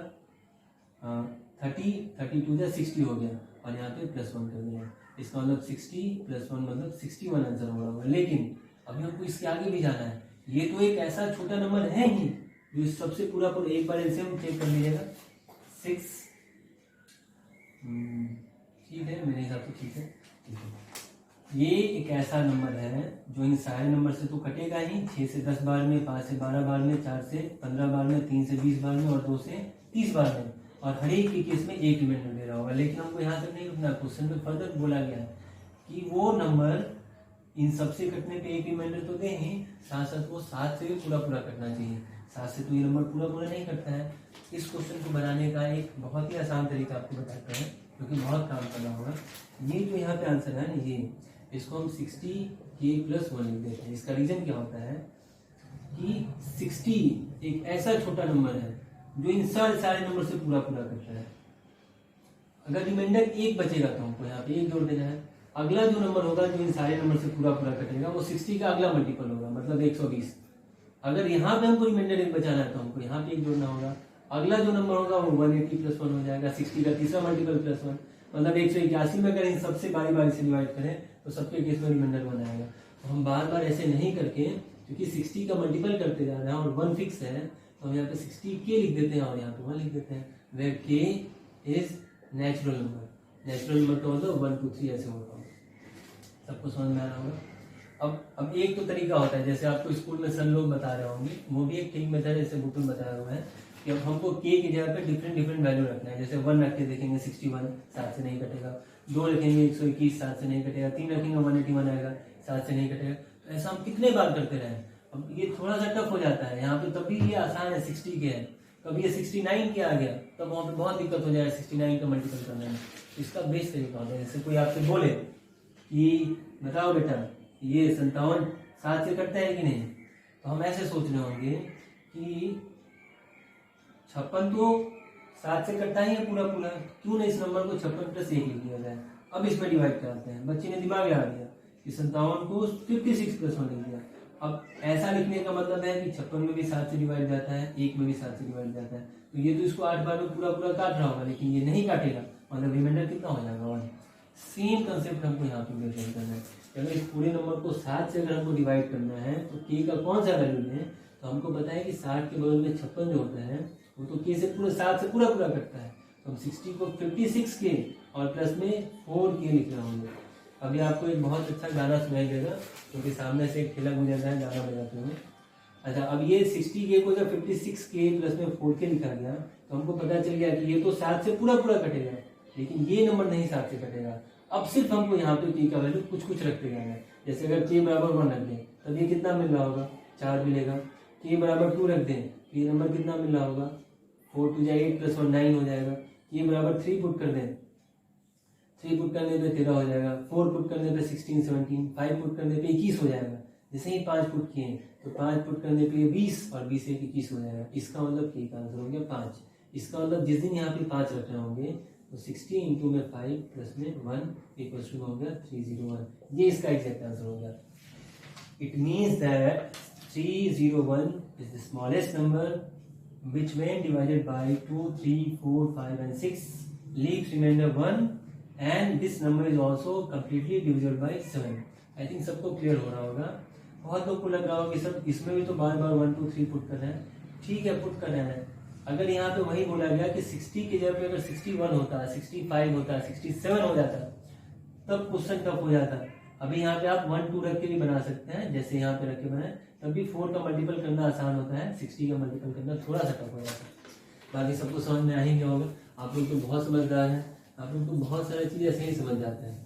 30, 32 जा 60 हो गया और यहाँ पे +1 कर दिया। इसका मतलब 60 +1 मतलब 61 आंसर होगा। लेकिन अभी हमको इसके आगे भी जाना है। ये तो एक ऐसा छोटा नंबर है ही जो सबसे पूरा एक बार एलसीएम चेक कर लीजिएगा 6। ठीक है, मेरे हिसाब से ठीक है। ये एक ऐसा नंबर है जो इन सारे नंबर से तो कटेगा ही, 6 से 10 बार में, 5 से 12 बार में, 4 से 15 बार में, 3 से 20 बार में और 2 से 30 बार में, और हर एक के केस में एक रिमाइंडर दे रहा होगा। लेकिन हमको यहाँ तक नहीं रुकना। क्वेश्चन में फर्दर बोला गया है कि वो नंबर इन सबसे कटने पे एक रिमाइंडर तो दे ही, साथ साथ वो 7 से भी पूरा कटना चाहिए। 7 से तो ये नंबर पूरा नहीं कटता है। इस क्वेश्चन को बनाने का एक बहुत ही आसान तरीका आपको बताता है क्योंकि बहुत काम करना होगा। ये जो यहाँ पे आंसर है ना, ये इसको हम 60k+1 लिख देते हैं। इसका रीजन क्या होता है कि 60 एक ऐसा छोटा नंबर है जो इन सारे नंबर से पूरा करता है। अगर रिमाइंडर एक बचेगा तो हमको यहाँ पे एक जोड़ देना है। अगला जो नंबर होगा जो इन सारे नंबर से पूरा कटेगा वो 60 का अगला मल्टीपल होगा, मतलब 120। अगर यहाँ पे हमको रिमाइंडर एक बचाना है तो हमको यहाँ पे एक जोड़ना होगा। अगला जो नंबर होगा वो 180+1 हो जाएगा। 60 का तीसरा मल्टीपल +1 मतलब 181 में अगर इन सबसे बारी से डिवाइड करें तो सबके केस में रिमाइंडर 1 आएगा। तो हम बार ऐसे नहीं करके, क्योंकि 60 का मल्टीपल करते जा रहे हैं और 1 फिक्स है, तो हम यहाँ पे 60k लिख देते हैं और यहाँ पे 1 लिख देते हैं। Where k is natural number. Natural number तो मतलब 1 2 3 ऐसे होता है। सबको समझ में आ रहा होगा। अब एक तो तरीका होता है, जैसे आपको स्कूल में सर लोग बता रहे होंगे, वो भी एक ठीक मेथड है जैसे बुक में बताया हुआ है कि अब हमको k की जगह पे डिफरेंट वैल्यू रखना है। जैसे 1 रख के देखेंगे 61, 7 से नहीं कटेगा। 2 रखेंगे 121, 7 से नहीं कटेगा। 3 रखेंगे 181 आएगा, 7 से नहीं कटेगा। तो ऐसा हम कितने बार करते रहे। अब ये थोड़ा सा टफ हो जाता है यहाँ पे, तब भी ये आसान है 60 के है। कभी ये 69 के आ गया तब वहाँ पे बहुत दिक्कत हो जाएगा 69 का मल्टीपल करने में। इसका बेस्ट तरीका होता है, जैसे कोई आपसे बोले कि बताओ बेटा ये 57 7 से कटता है कि नहीं, तो हम ऐसे सोच रहे होंगे कि 56 तो 7 से कटता ही है पूरा, क्यों ना इस नंबर को 56+1 लिख दिया जाए। अब इसमें डिवाइड कराते हैं, बच्चे ने दिमाग लगा दिया कि 57 को 56+1 लिख दिया। अब ऐसा लिखने का मतलब है कि 56 में भी 7 से डिवाइड जाता है, 1 में भी 7 से डिवाइड जाता है। तो ये तो इसको 8 बार में पूरा काट रहा होगा, लेकिन ये नहीं काटेगा, मतलब रिमाइंडर कितना हो जाएगा 1। सेम कंसेप्ट हमको यहाँ पे मेंशन करना है। अगर इस पूरे नंबर को 7 से अगर हमको डिवाइड करना है तो k का कौन सा वैल्यू लें, तो हमको पता है कि 60 के बगल में 56 जो होता है वो तो k से पूरा 7 से पूरा कटता है। तो हम 60 को 56k और प्लस में 4k लिख रहे होंगे। अभी आपको एक बहुत अच्छा गाना सुनाई देगा क्योंकि सामने से एक ठेला गुजर रहा है गाना बजाते हुए। अच्छा, अब ये 60k को जब 56k प्लस में 4k लिखा गया तो हमको पता चल गया कि ये तो 7 से पूरा कटेगा, लेकिन ये नंबर नहीं 7 से कटेगा। अब सिर्फ हमको यहाँ पे k का वैल्यू कुछ रखते जाना है। जैसे अगर k बराबर 1 रख दें तब ये कितना मिल रहा होगा, 4 मिलेगा। k बराबर 2 रख दें तो ये नंबर कितना मिल रहा होगा, 4 2 8 + 1 9 हो जाएगा। k बराबर 3 पुट कर दें, 3 पुट करने पे 13 हो जाएगा। 4 पुट करने पे 16 17, 5 पुट करने पे 21 हो जाएगा। जैसे ही 5 पुट किए तो 5 पुट करने पे 20 और 20 से 21 हो जाएगा। इसका मतलब k का आंसर हो गया 5। इसका मतलब जिस दिन यहाँ पे 5 रख रहे होंगे तो 60 इंटू में 5 प्लस में 1 इक्वल टू हो गया 301। ये इसका एग्जैक्ट आंसर हो गया। It means that 301 is the smallest number which when divided by 2, 3, 4, 5 and 6 leaves remainder 1 and this number is also completely divisible by 7। I think सबको क्लियर हो रहा होगा। बहुत लोग को लग रहा होगा कि सब इसमें भी तो बार बार 1, 2, 3 पुट करना है। ठीक है, पुट करना है। अगर यहाँ पे वही बोला गया कि 60 की जगह पे अगर 61 होता, 65 होता, 67 हो जाता तब क्वेश्चन टफ हो जाता। अभी यहाँ पे आप 1, 2 रख के भी बना सकते हैं, जैसे यहाँ पे रख के बनाए, तभी 4 का मल्टीपल करना आसान होता है, 60 का मल्टीपल करना थोड़ा सा टफ हो जाता है। बाकी सबको समझ में आ ही गया होगा। आप लोग तो बहुत समझदार हैं, आप लोग तो बहुत सारी चीज़ें ऐसे ही समझ जाते हैं,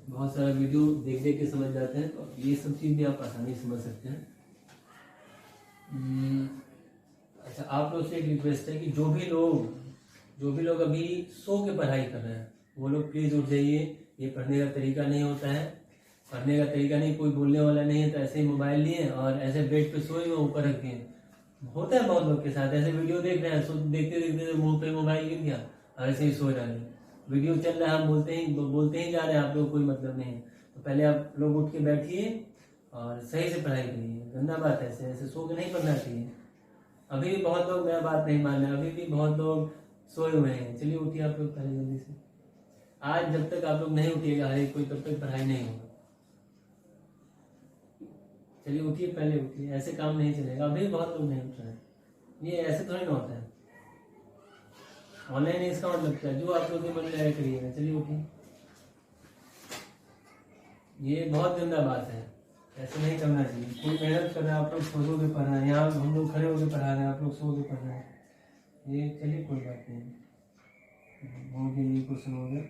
बहुत सारा वीडियो देख देख के समझ जाते हैं, तो ये सब चीज़ भी आप आसानी से समझ सकते हैं। अच्छा, आप लोग से एक रिक्वेस्ट है कि जो भी लोग अभी सो के पढ़ाई कर रहे हैं वो लोग प्लीज़ उठ जाइए। ये पढ़ने का तरीका नहीं होता है, पढ़ने का तरीका नहीं, कोई बोलने वाला नहीं है तो ऐसे ही मोबाइल लिए और ऐसे बेड पे सोए हुए ऊपर रख दिए। होता है बहुत लोग के साथ, ऐसे वीडियो देख रहे हैं, सो देखते देखते मुंह पे मोबाइल गिर गया और ऐसे ही सो रहे हैं। वीडियो चल रहा है, हम बोलते ही जा रहे हैं, आप लोग कोई मतलब नहीं है। तो पहले आप लोग उठ के बैठिए और सही से पढ़ाई करिए। गंदा बात है, ऐसे सो के नहीं पढ़ना चाहिए। अभी भी बहुत लोग मेरा बात नहीं मान रहे, अभी भी बहुत लोग सोए हुए हैं। चलिए उठिए आप लोग पहले जल्दी से। आज जब तक आप लोग नहीं उठिएगा हर कोई, तब तक पढ़ाई नहीं होगा। चलिए उठिए, पहले उठिए, ऐसे काम नहीं चलेगा। अभी भी बहुत लोग नहीं उठ रहे हैं, ये ऐसे थोड़ी ना होता है। ऑनलाइन इसका मतलब क्या, जो आप लोग के मन में करिएगा। चलिए उठिए, ये बहुत गंदा बात है, ऐसे नहीं करना चाहिए। कोई मेहनत कर रहा है, आप लोग सो के पढ़ रहे हैं, यहाँ हम लोग खड़े होकर पढ़ा रहे हैं, आप लोग सो के पढ़ रहे हैं। ये चलिए कोई बात नहीं, हो गया, ये क्वेश्चन हो गया।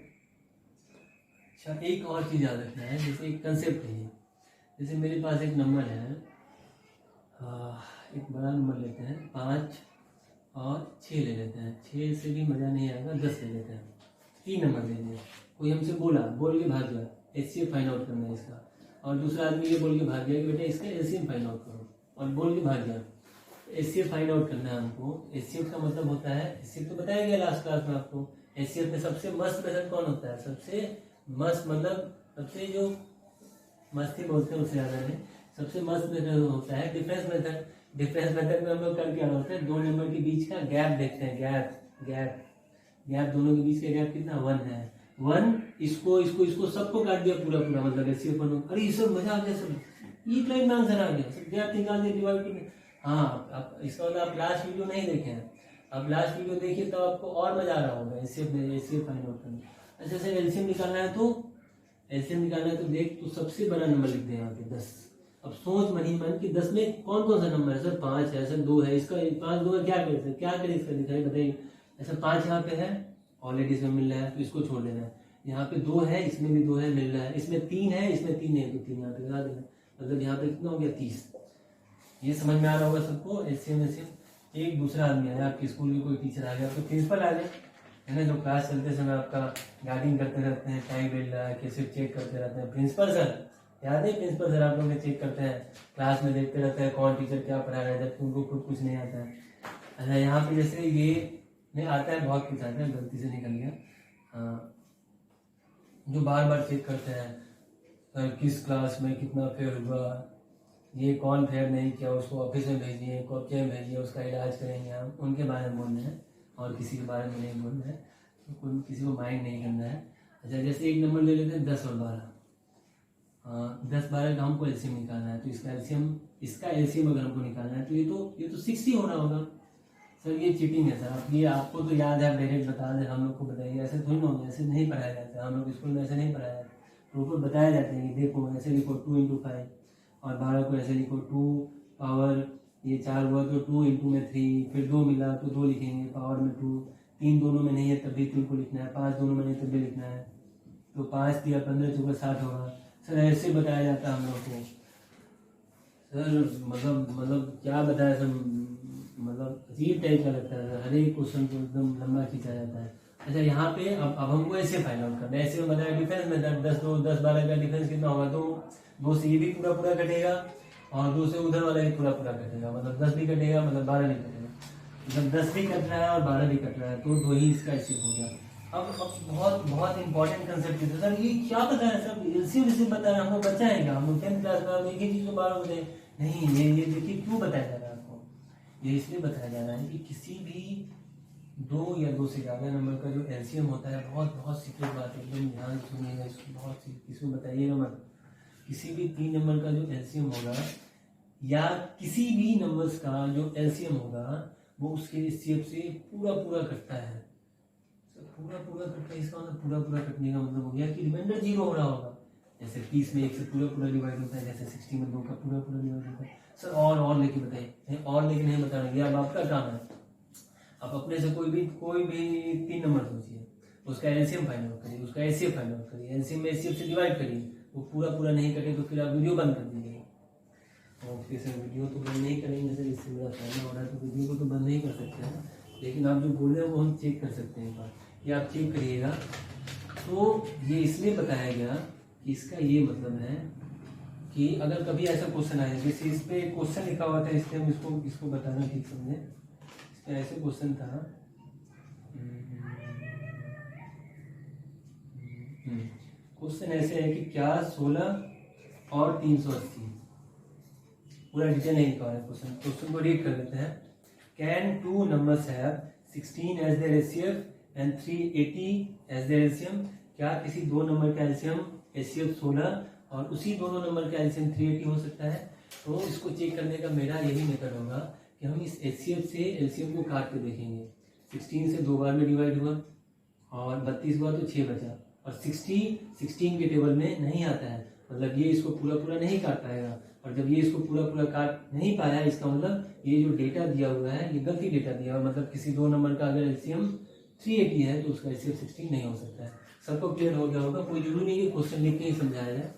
अच्छा, एक और चीज़ याद रखना है, जैसे एक कंसेप्ट है। जैसे मेरे पास एक नंबर है, एक बड़ा नंबर लेते हैं 5 और 6 ले लेते हैं। 6 से भी मज़ा नहीं आएगा, 10 ले लेते हैं। 3 नंबर ले लिए, कोई हमसे बोल के भाग गया, HCF फाइंड आउट करना है इसका, और दूसरा आदमी ये बोल के भाग गया कि बेटा इसका LCM फाइंड आउट करो, और बोल के भाग गया। HCF फाइंड आउट करना है हमको। HCF का मतलब होता है, HCF तो बताया गया लास्ट क्लास में आपको। HCF में सबसे मस्त मेथड कौन होता है? सबसे मस्त मतलब सबसे जो मस्ती बोलते हैं उससे ज़्यादा नहीं, सबसे मस्त मेथड होता है डिफरेंस मेथड। डिफरेंस मेथड में हम लोग कर क्या होता है, 2 नंबर के बीच का गैप देखते हैं। गैप दोनों के बीच का गैप कितना, 1 है। 1 इसको सबको काट दिया पूरा, मतलब HCF बनो। अरे ये सब मजा आ गया, सब एक लाइन में आंसर आ गया, सब गैप निकाल दिया, डिवाइड कर दिया। हाँ, अब इसका मतलब आप लास्ट वीडियो नहीं देखे हैं, अब लास्ट वीडियो देखिए तो आपको और मजा आ रहा होगा HCF फाइंड आउट करने। अच्छा सर, LCM निकालना है तो देख, तो सबसे बड़ा नंबर लिख दे यहाँ पे 10। अब सोच मन ही मन कि 10 में कौन कौन सा नंबर है? सर 5 है, सर 2 है, इसका 5 2 क्या करें इसका दिखाई बताइए। ऐसा 5 यहाँ पे है, ऑलरेडी इसमें मिल रहा है तो इसको छोड़ देना है। यहाँ पे 2 है, इसमें भी 2 है, मिल रहा है। इसमें 3 है, इसमें 3 है तो 3 यहाँ पे लगा देना। मतलब यहाँ पे कितना हो गया, 30। ये समझ में आ रहा होगा सबको। LCM एक दूसरा आदमी आया, आपके स्कूल के कोई टीचर आ गया, तो प्रिंसिपल आ गया है ना, जो क्लास चलते समय आपका गार्डिंग करते रहते हैं, टाइम बेल रहा है, कैसे चेक करते रहते हैं। प्रिंसिपल सर याद है, प्रिंसिपल सर आप लोग चेक करते हैं, क्लास में देखते रहते हैं कौन टीचर क्या पढ़ा रहा है, जबकि उनको खुद कुछ नहीं आता है। अच्छा, यहाँ पे जैसे ये नहीं आता है, बहुत कुछ आता है, गलती से निकल गया। हाँ, जो बार बार चेक करते हैं सर किस क्लास में कितना फेयर हुआ, ये कौन फेयर नहीं किया उसको ऑफिस में भेजिए, कॉपी में भेजिए, उसका इलाज करेंगे हम। उनके बारे में बोलना है और किसी के बारे में नहीं बोलना है, तो कोई किसी को माइंड नहीं करना है। अच्छा, जैसे एक नंबर ले लेते हैं 10 और 12। 10-12 का हमको LCM निकालना है, तो इसका LCM अगर हमको निकालना है तो ये तो 60 होना होगा। सर ये चीटिंग है सर, आपको तो याद है, डायरेक्ट बता दें, हम लोग को बताइए। ऐसे थोड़ी ना होगा, ऐसे नहीं पढ़ाया जाता है, हम लोग स्कूल में ऐसे नहीं पढ़ाया जाता। प्रॉपर बताया जाता है कि देखो ऐसे लिखो 2 × 5, और 12 को ऐसे लिखो 2 पावर, ये 4 हुआ तो 2 × में 3, फिर 2 मिला तो 2 लिखेंगे, पावर में 2, 3 दोनों में नहीं है तब भी 3 को लिखना है, 5 दोनों में नहीं तब भी लिखना है, तो 5 × 15 = 60 होगा। सर ऐसे बताया जाता है हम लोग को। सर मतलब क्या बताया सर, मतलब अजीब टाइप का लगता है, हर एक क्वेश्चन को एकदम लंबा खींचा जाता है। अच्छा, यहाँ पे अब हमको ऐसे फाइंड आउट करना है। ऐसे में बताया डिफरेंस मेथड, 10-12 का डिफरेंस कितना होगा, तो 2 से ये भी पूरा कटेगा और 2 से उधर वाला भी पूरा कटेगा, मतलब 10 भी कटेगा, मतलब 12 नहीं कटेगा। जब 10 भी कट रहा है और 12 भी कट रहा है तो 2 ही इसका एलसीएम हो गया। अब बहुत बहुत इंपॉर्टेंट कंसेप्ट है सर, ये क्या बता रहे हैं सर, एलसीएम बता रहे हैं, हम लोग बच्चा है क्या, हम लोग 10th क्लास में एक ही चीज को बार बार बताए नहीं। ये देखिए क्यों बताया जा रहा है आपको, ये इसलिए बताया जा रहा है कि किसी भी 2 या 2 से ज़्यादा नंबर का जो एलसीएम होता है, बहुत बहुत सीक्रेट बात है, एकदम ध्यान सुनिएगा इसको, बहुत इसमें बताइएगा मत। किसी भी 3 नंबर का जो एलसीएम होगा या किसी भी नंबर्स का जो एलसीएम होगा वो उसके एचसीएफ से पूरा पूरा कटता है। पूरा पूरा कटता है, इसका मतलब पूरा पूरा कटने का मतलब हो गया कि रिमाइंडर 0 हो रहा होगा। जैसे 30 में 1 से पूरा पूरा डिवाइड होता है, जैसे 60 में 2 का पूरा पूरा डिवाइड होता है। सर और लेके बताइए, और लेके नहीं बता रहे, अब आपका काम है, आप अपने से कोई भी 3 नंबर सोचिए, उसका एलसीएम फाइंड आउट करिए, उसका एचसीएफ फाइंड आउट करिए, एलसीएम में एचसीएफ से डिवाइड करिए, वो पूरा पूरा नहीं कटे तो फिर आप वीडियो बंद कर दीजिए। ओके सर, वीडियो तो बंद नहीं करेंगे सर, इससे मेरा फायदा हो रहा है तो वीडियो को तो बंद नहीं कर सकते हैं, लेकिन आप जो बोल रहे हैं वो हम चेक कर सकते हैं एक बार, ये आप चेक करिएगा। तो ये इसलिए बताया गया कि इसका ये मतलब है कि अगर कभी ऐसा क्वेश्चन आए, जैसे इस पे क्वेश्चन लिखा हुआ था, इसलिए हम इसको बताना ठीक समझे। इस पे ऐसे क्वेश्चन था, क्वेश्चन ऐसे है कि क्या 16 और 380, पूरा डिटेल नहीं लिखा है क्वेश्चन को रीड कर लेते हैं। Can 2 numbers have 16 as their HCF and 380 as their LCM, क्या किसी 2 नंबर का एलसीएम एचसीएफ 16 और उसी दोनों नंबर का एलसीएम 380 हो सकता है। तो इसको चेक करने का मेरा यही मेथड होगा कि हम इस एचसीएफ से एलसीएम को काट के देखेंगे। 16 से 2 बार में डिवाइड हुआ और 32 हुआ तो 6 बचा, और 16 के टेबल में नहीं आता है, मतलब ये इसको पूरा पूरा नहीं काट पाएगा, और जब ये इसको पूरा पूरा काट नहीं पाया, इसका मतलब ये जो डेटा दिया हुआ है ये गलती डेटा दिया हुआ है, मतलब किसी 2 नंबर का अगर एलसीएम 380 है तो उसका एलसीएम 16 नहीं हो सकता है। सबको क्लियर हो गया होगा, कोई जरूरी नहीं कि क्वेश्चन लिख के ही समझाया जाए,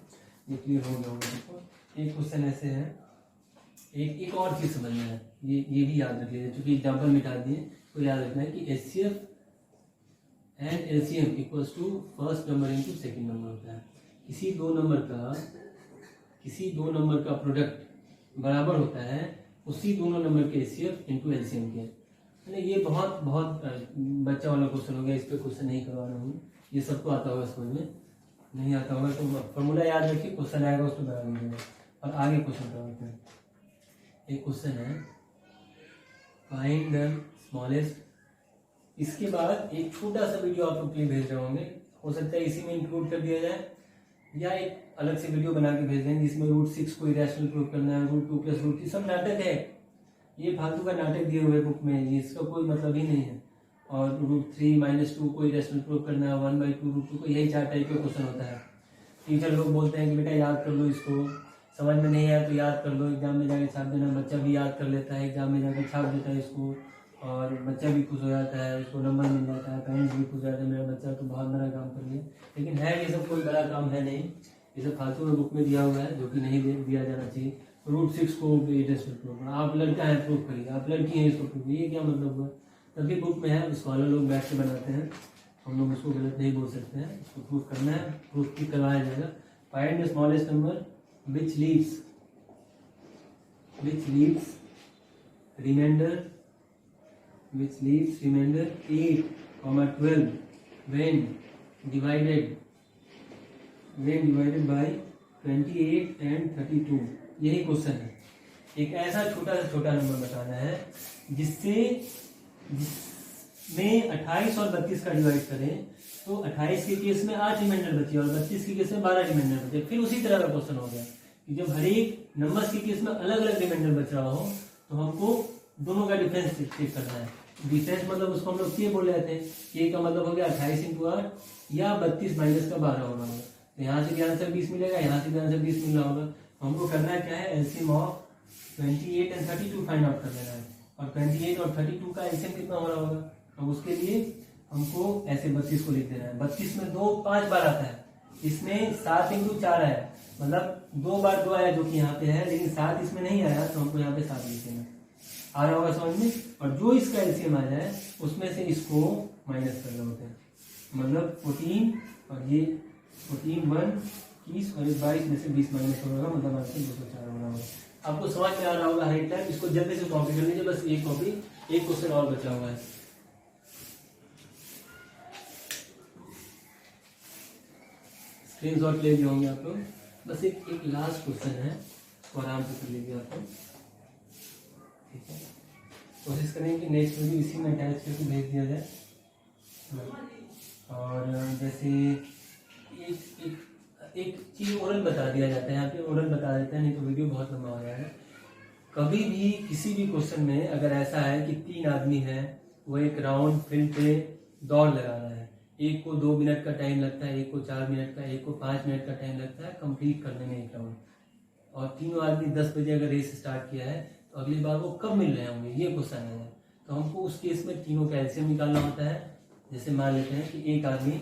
ये क्लियर हो गया होगा सबको। एक क्वेश्चन ऐसे है, एक और चीज समझना है, ये भी याद रख लीजिए, क्योंकि एग्जाम्पल मिटा दिए तो याद रखना है कि HCF and LCM equals to first number into second number होता है। किसी दो नंबर का प्रोडक्ट बराबर होता है उसी दोनों नंबर के एचसीएफ इंटू एलसीएम के। ये बहुत बहुत बच्चा वाला क्वेश्चन हो गया, इस पर क्वेश्चन नहीं करवा रहा हूँ, ये सबको आता होगा समझ में, नहीं आता होगा तो फॉर्मूला याद रखिए, क्वेश्चन आएगा उसको बना लीजिएगा। और आगे क्वेश्चन करवाते हैं, एक क्वेश्चन है फाइंड द स्मॉलेस्ट, इसके बाद एक छोटा सा वीडियो आप लोग के लिए भेज रहे होंगे, हो सकता है इसी में इंक्लूड कर दिया जाए या एक अलग से वीडियो बना के भेज देंगे जिसमें √6 को इरेशनल प्रूव करना है, √2 + √3 सब नाटक है, ये फालतू का नाटक दिए हुए बुक में, इसका कोई मतलब ही नहीं है। और √3 - 2 को इरेशनल प्रूव करना है, 1/2 √2 को, यही 4 टाइप का क्वेश्चन होता है। टीचर लोग बोलते हैं कि बेटा याद कर लो इसको, समझ में नहीं आया तो याद कर लो, एग्जाम में जाके छाप देना, बच्चा भी याद कर लेता है, एग्जाम में जाकर छाप देता है इसको, और बच्चा भी खुश हो जाता है, उसको नंबर मिल जाता है, पेरेंट्स भी खुश हो जाते हैं, मेरा बच्चा तो बहुत बड़ा काम कर लिया। लेकिन है ये सब कोई बड़ा काम है नहीं, ये सब फालतू में बुक में दिया हुआ है जो कि नहीं दिया जाना चाहिए। √6 को इरेशनल प्रूव, आप लड़का है प्रूव करिए, आप लड़की है इसको प्रूव, ये क्या मतलब हुआ? तभी बुक में है, स्कॉलर लोग बैठ के बनाते हैं, हम लोग उसको गलत नहीं बोल सकते हैं, इसको प्रूव करना है, प्रूफ भी करवाया जाएगा। Find the smallest number which leaves remainder 8, 12 when divided by 28 and 32। यही क्वेश्चन है, एक ऐसा छोटा नंबर बताना है जिसमें 28 और 32 का डिवाइड करें तो 28 के केस में 8 रिमाइंडर बची और 32 के केस में 12 रिमाइंडर बचे। फिर उसी तरह का क्वेश्चन हो गया कि जब हर एक नंबर्स के केस में अलग अलग रिमाइंडर बच रहा हो तो हमको दोनों का डिफरेंस चेक करना है। डिफरेंस मतलब उसको हम लोग ये बोल रहे थे कि का मतलब हो गया 28 × 8 या 32 - 12 होगा, तो यहाँ से भी आंसर 20 मिलेगा, यहाँ से भी आंसर 20 मिल रहा होगा। तो हमको करना क्या है, LCM of 28 and 32 find out कर लेना है, और 28 और 32 का एलसीएम कितना हो रहा होगा। अब उसके लिए हमको ऐसे 32 को लिख देना है, 32 में 2 5 बार आता है, इसमें 7 × 4 है, मतलब 2 बार 2 आया जो कि यहाँ पे है, लेकिन 7 इसमें नहीं आया तो हमको यहाँ पे 7 लिख देना, आ रहा होगा समझ में। और जो इसका एलसीएम आ जाए उसमें से इसको माइनस कर रहे होते हैं, मतलब 14 और ये 14 1 21 और 22 में से 20 माइनस होगा, मतलब आंसर 204 होगा। आपको समझ में आ रहा होगा हर एक टाइम, इसको जल्दी से कॉपी कर लीजिए, बस एक कॉपी एक क्वेश्चन और बचा हुआ है। स्क्रीनशॉट ले लिए होंगे आप लोग। बस एक लास्ट क्वेश्चन है, तो आराम से कर लीजिए आप लोग, ठीक है। कोशिश करेंगे कि नेक्स्ट वीडियो इसी में अटैच करके भेज दिया जाए। और जैसे एक चीज़ ओरल बता दिया जाता है यहाँ पे, ओरल बता देते हैं, नहीं तो वीडियो बहुत लंबा हो जाएगा। कभी भी किसी भी क्वेश्चन में अगर ऐसा है कि 3 आदमी हैं, वो एक राउंड फील्ड पे दौड़ लगा रहा है, एक को 2 मिनट का टाइम लगता है, एक को 4 मिनट का, एक को 5 मिनट का टाइम लगता है कंप्लीट करने में एक राउंड, और तीनों आदमी 10 बजे अगर रेस स्टार्ट किया है तो अगली बार वो कब मिल रहे होंगे, ये क्वेश्चन है। तो हमको उस केस में तीनों का एलसीएम निकालना होता है। जैसे मान लेते हैं कि एक आदमी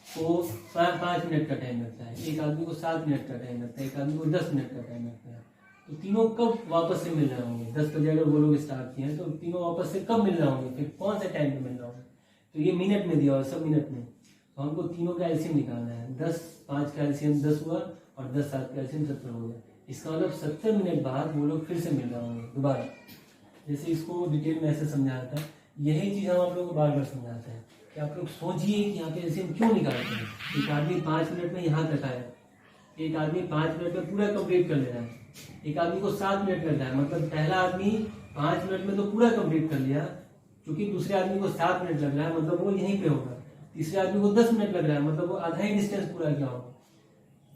को 5 मिनट का टाइम लगता है, एक आदमी को 7 मिनट का टाइम लगता है, एक आदमी को 10 मिनट का टाइम लगता है, तो तीनों कब वापस से मिल रहे होंगे। 10 बजे अगर वो लोग स्टार्ट किए हैं तो तीनों वापस से कब मिल रहे होंगे, फिर कौन से टाइम पे मिल रहे होंगे। तो ये मिनट में दिया हुआ, सब मिनट में। तो हमको तीनों का एलसीएम निकालना है। 10 5 का एलसीएम 10 हुआ और 10 7 का एलसीएम 70 हो गया। इसका मतलब 70 मिनट बाद वो लोग फिर से मिल रहे होंगे दोबारा। जैसे इसको डिटेल में ऐसे समझाया था, यही चीज़ हम आप लोगों को बार बार समझाते हैं कि आप लोग सोचिए कि यहाँ पे एलसीएम क्यों निकालते हैं। एक आदमी 5 मिनट में यहाँ तक आया, एक आदमी 5 मिनट में पूरा कंप्लीट कर ले रहा है, एक आदमी को 7 मिनट लग रहा है, मतलब पहला आदमी 5 मिनट में तो पूरा कंप्लीट कर लिया, क्योंकि दूसरे आदमी को 7 मिनट लग रहा है, मतलब वो यहीं पे होगा। तीसरे आदमी को 10 मिनट लग रहा है, मतलब वो आधा ही डिस्टेंस पूरा किया होगा।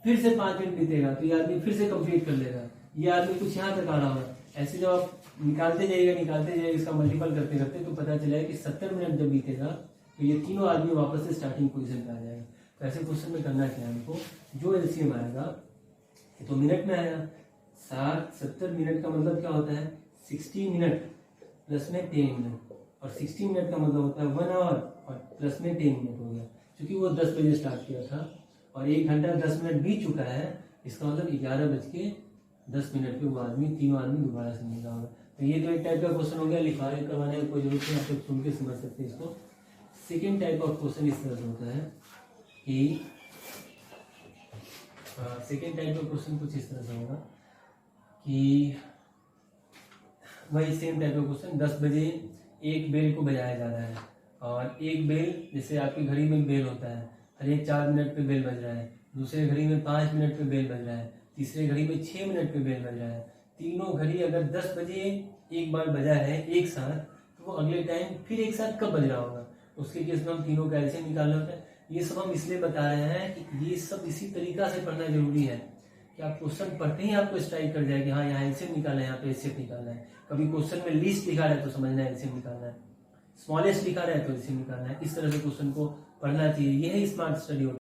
फिर से 5 मिनट बीतेगा तो ये आदमी फिर से कंप्लीट कर लेगा, ये आदमी कुछ यहाँ तक आ रहा होगा। ऐसे जब आप निकालते जाइएगा इसका मल्टीपल करते करते, तो पता चलेगा कि 70 मिनट जब बीतेगा तो ये तीनों आदमी वापस से स्टार्टिंग पोजीशन पे आ जाएगा। तो ऐसे क्वेश्चन में करना क्या है हमको, जो एलसीएम आएगा तो मिनट में आएगा। 70 मिनट का मतलब क्या होता है, 60 मिनट प्लस में 10 मिनट, और 60 मिनट का मतलब होता है 1 आवर और प्लस में 10 मिनट हो गया, क्योंकि वो 10 बजे स्टार्ट किया था और 1 घंटा 10 मिनट बीत चुका है। इसका मतलब 11:10 पे वो आदमी, तीनों आदमी दोबारा से मिल रहा होगा। तो ये तो एक टाइप का क्वेश्चन हो गया, लिखवाने करवाने की कोई जरूरत नहीं, आप लोग सुन के समझ सकते हैं इसको। सेकेंड टाइप ऑफ क्वेश्चन इस तरह से होता है कि सेकेंड टाइप ऑफ क्वेश्चन कुछ इस तरह से होगा कि वही सेम टाइप ऑफ क्वेश्चन, 10 बजे एक बेल को बजाया जा रहा है, और एक बेल, जैसे आपकी घड़ी में बेल होता है, हर एक 4 मिनट पे बेल बज रहा है, दूसरे घड़ी में 5 मिनट पे बेल बज रहा है, तीसरे घड़ी में 6 मिनट पे बेल बज रहा है। तीनों घड़ी अगर 10 बजे एक बार बजा है एक साथ, तो वो अगले टाइम फिर एक साथ कब बज रहा होगा, उसके केस में हम तीनों का एलसीएम निकालना होता है। ये सब हम इसलिए बता रहे हैं कि ये सब इसी तरीका से पढ़ना जरूरी है कि आप क्वेश्चन पढ़ते ही आपको स्ट्राइक कर जाए कि हाँ यहाँ एलसीएम निकालना है, यहाँ पे एलसीएम निकालना है। कभी क्वेश्चन में लीस्ट लिखा रहा है तो समझना है एलसीएम निकालना है, स्मॉलेस्ट लिखा रहा है तो एलसीएम निकालना है। इस तरह से क्वेश्चन को पढ़ना चाहिए, यही स्मार्ट स्टडी होता है।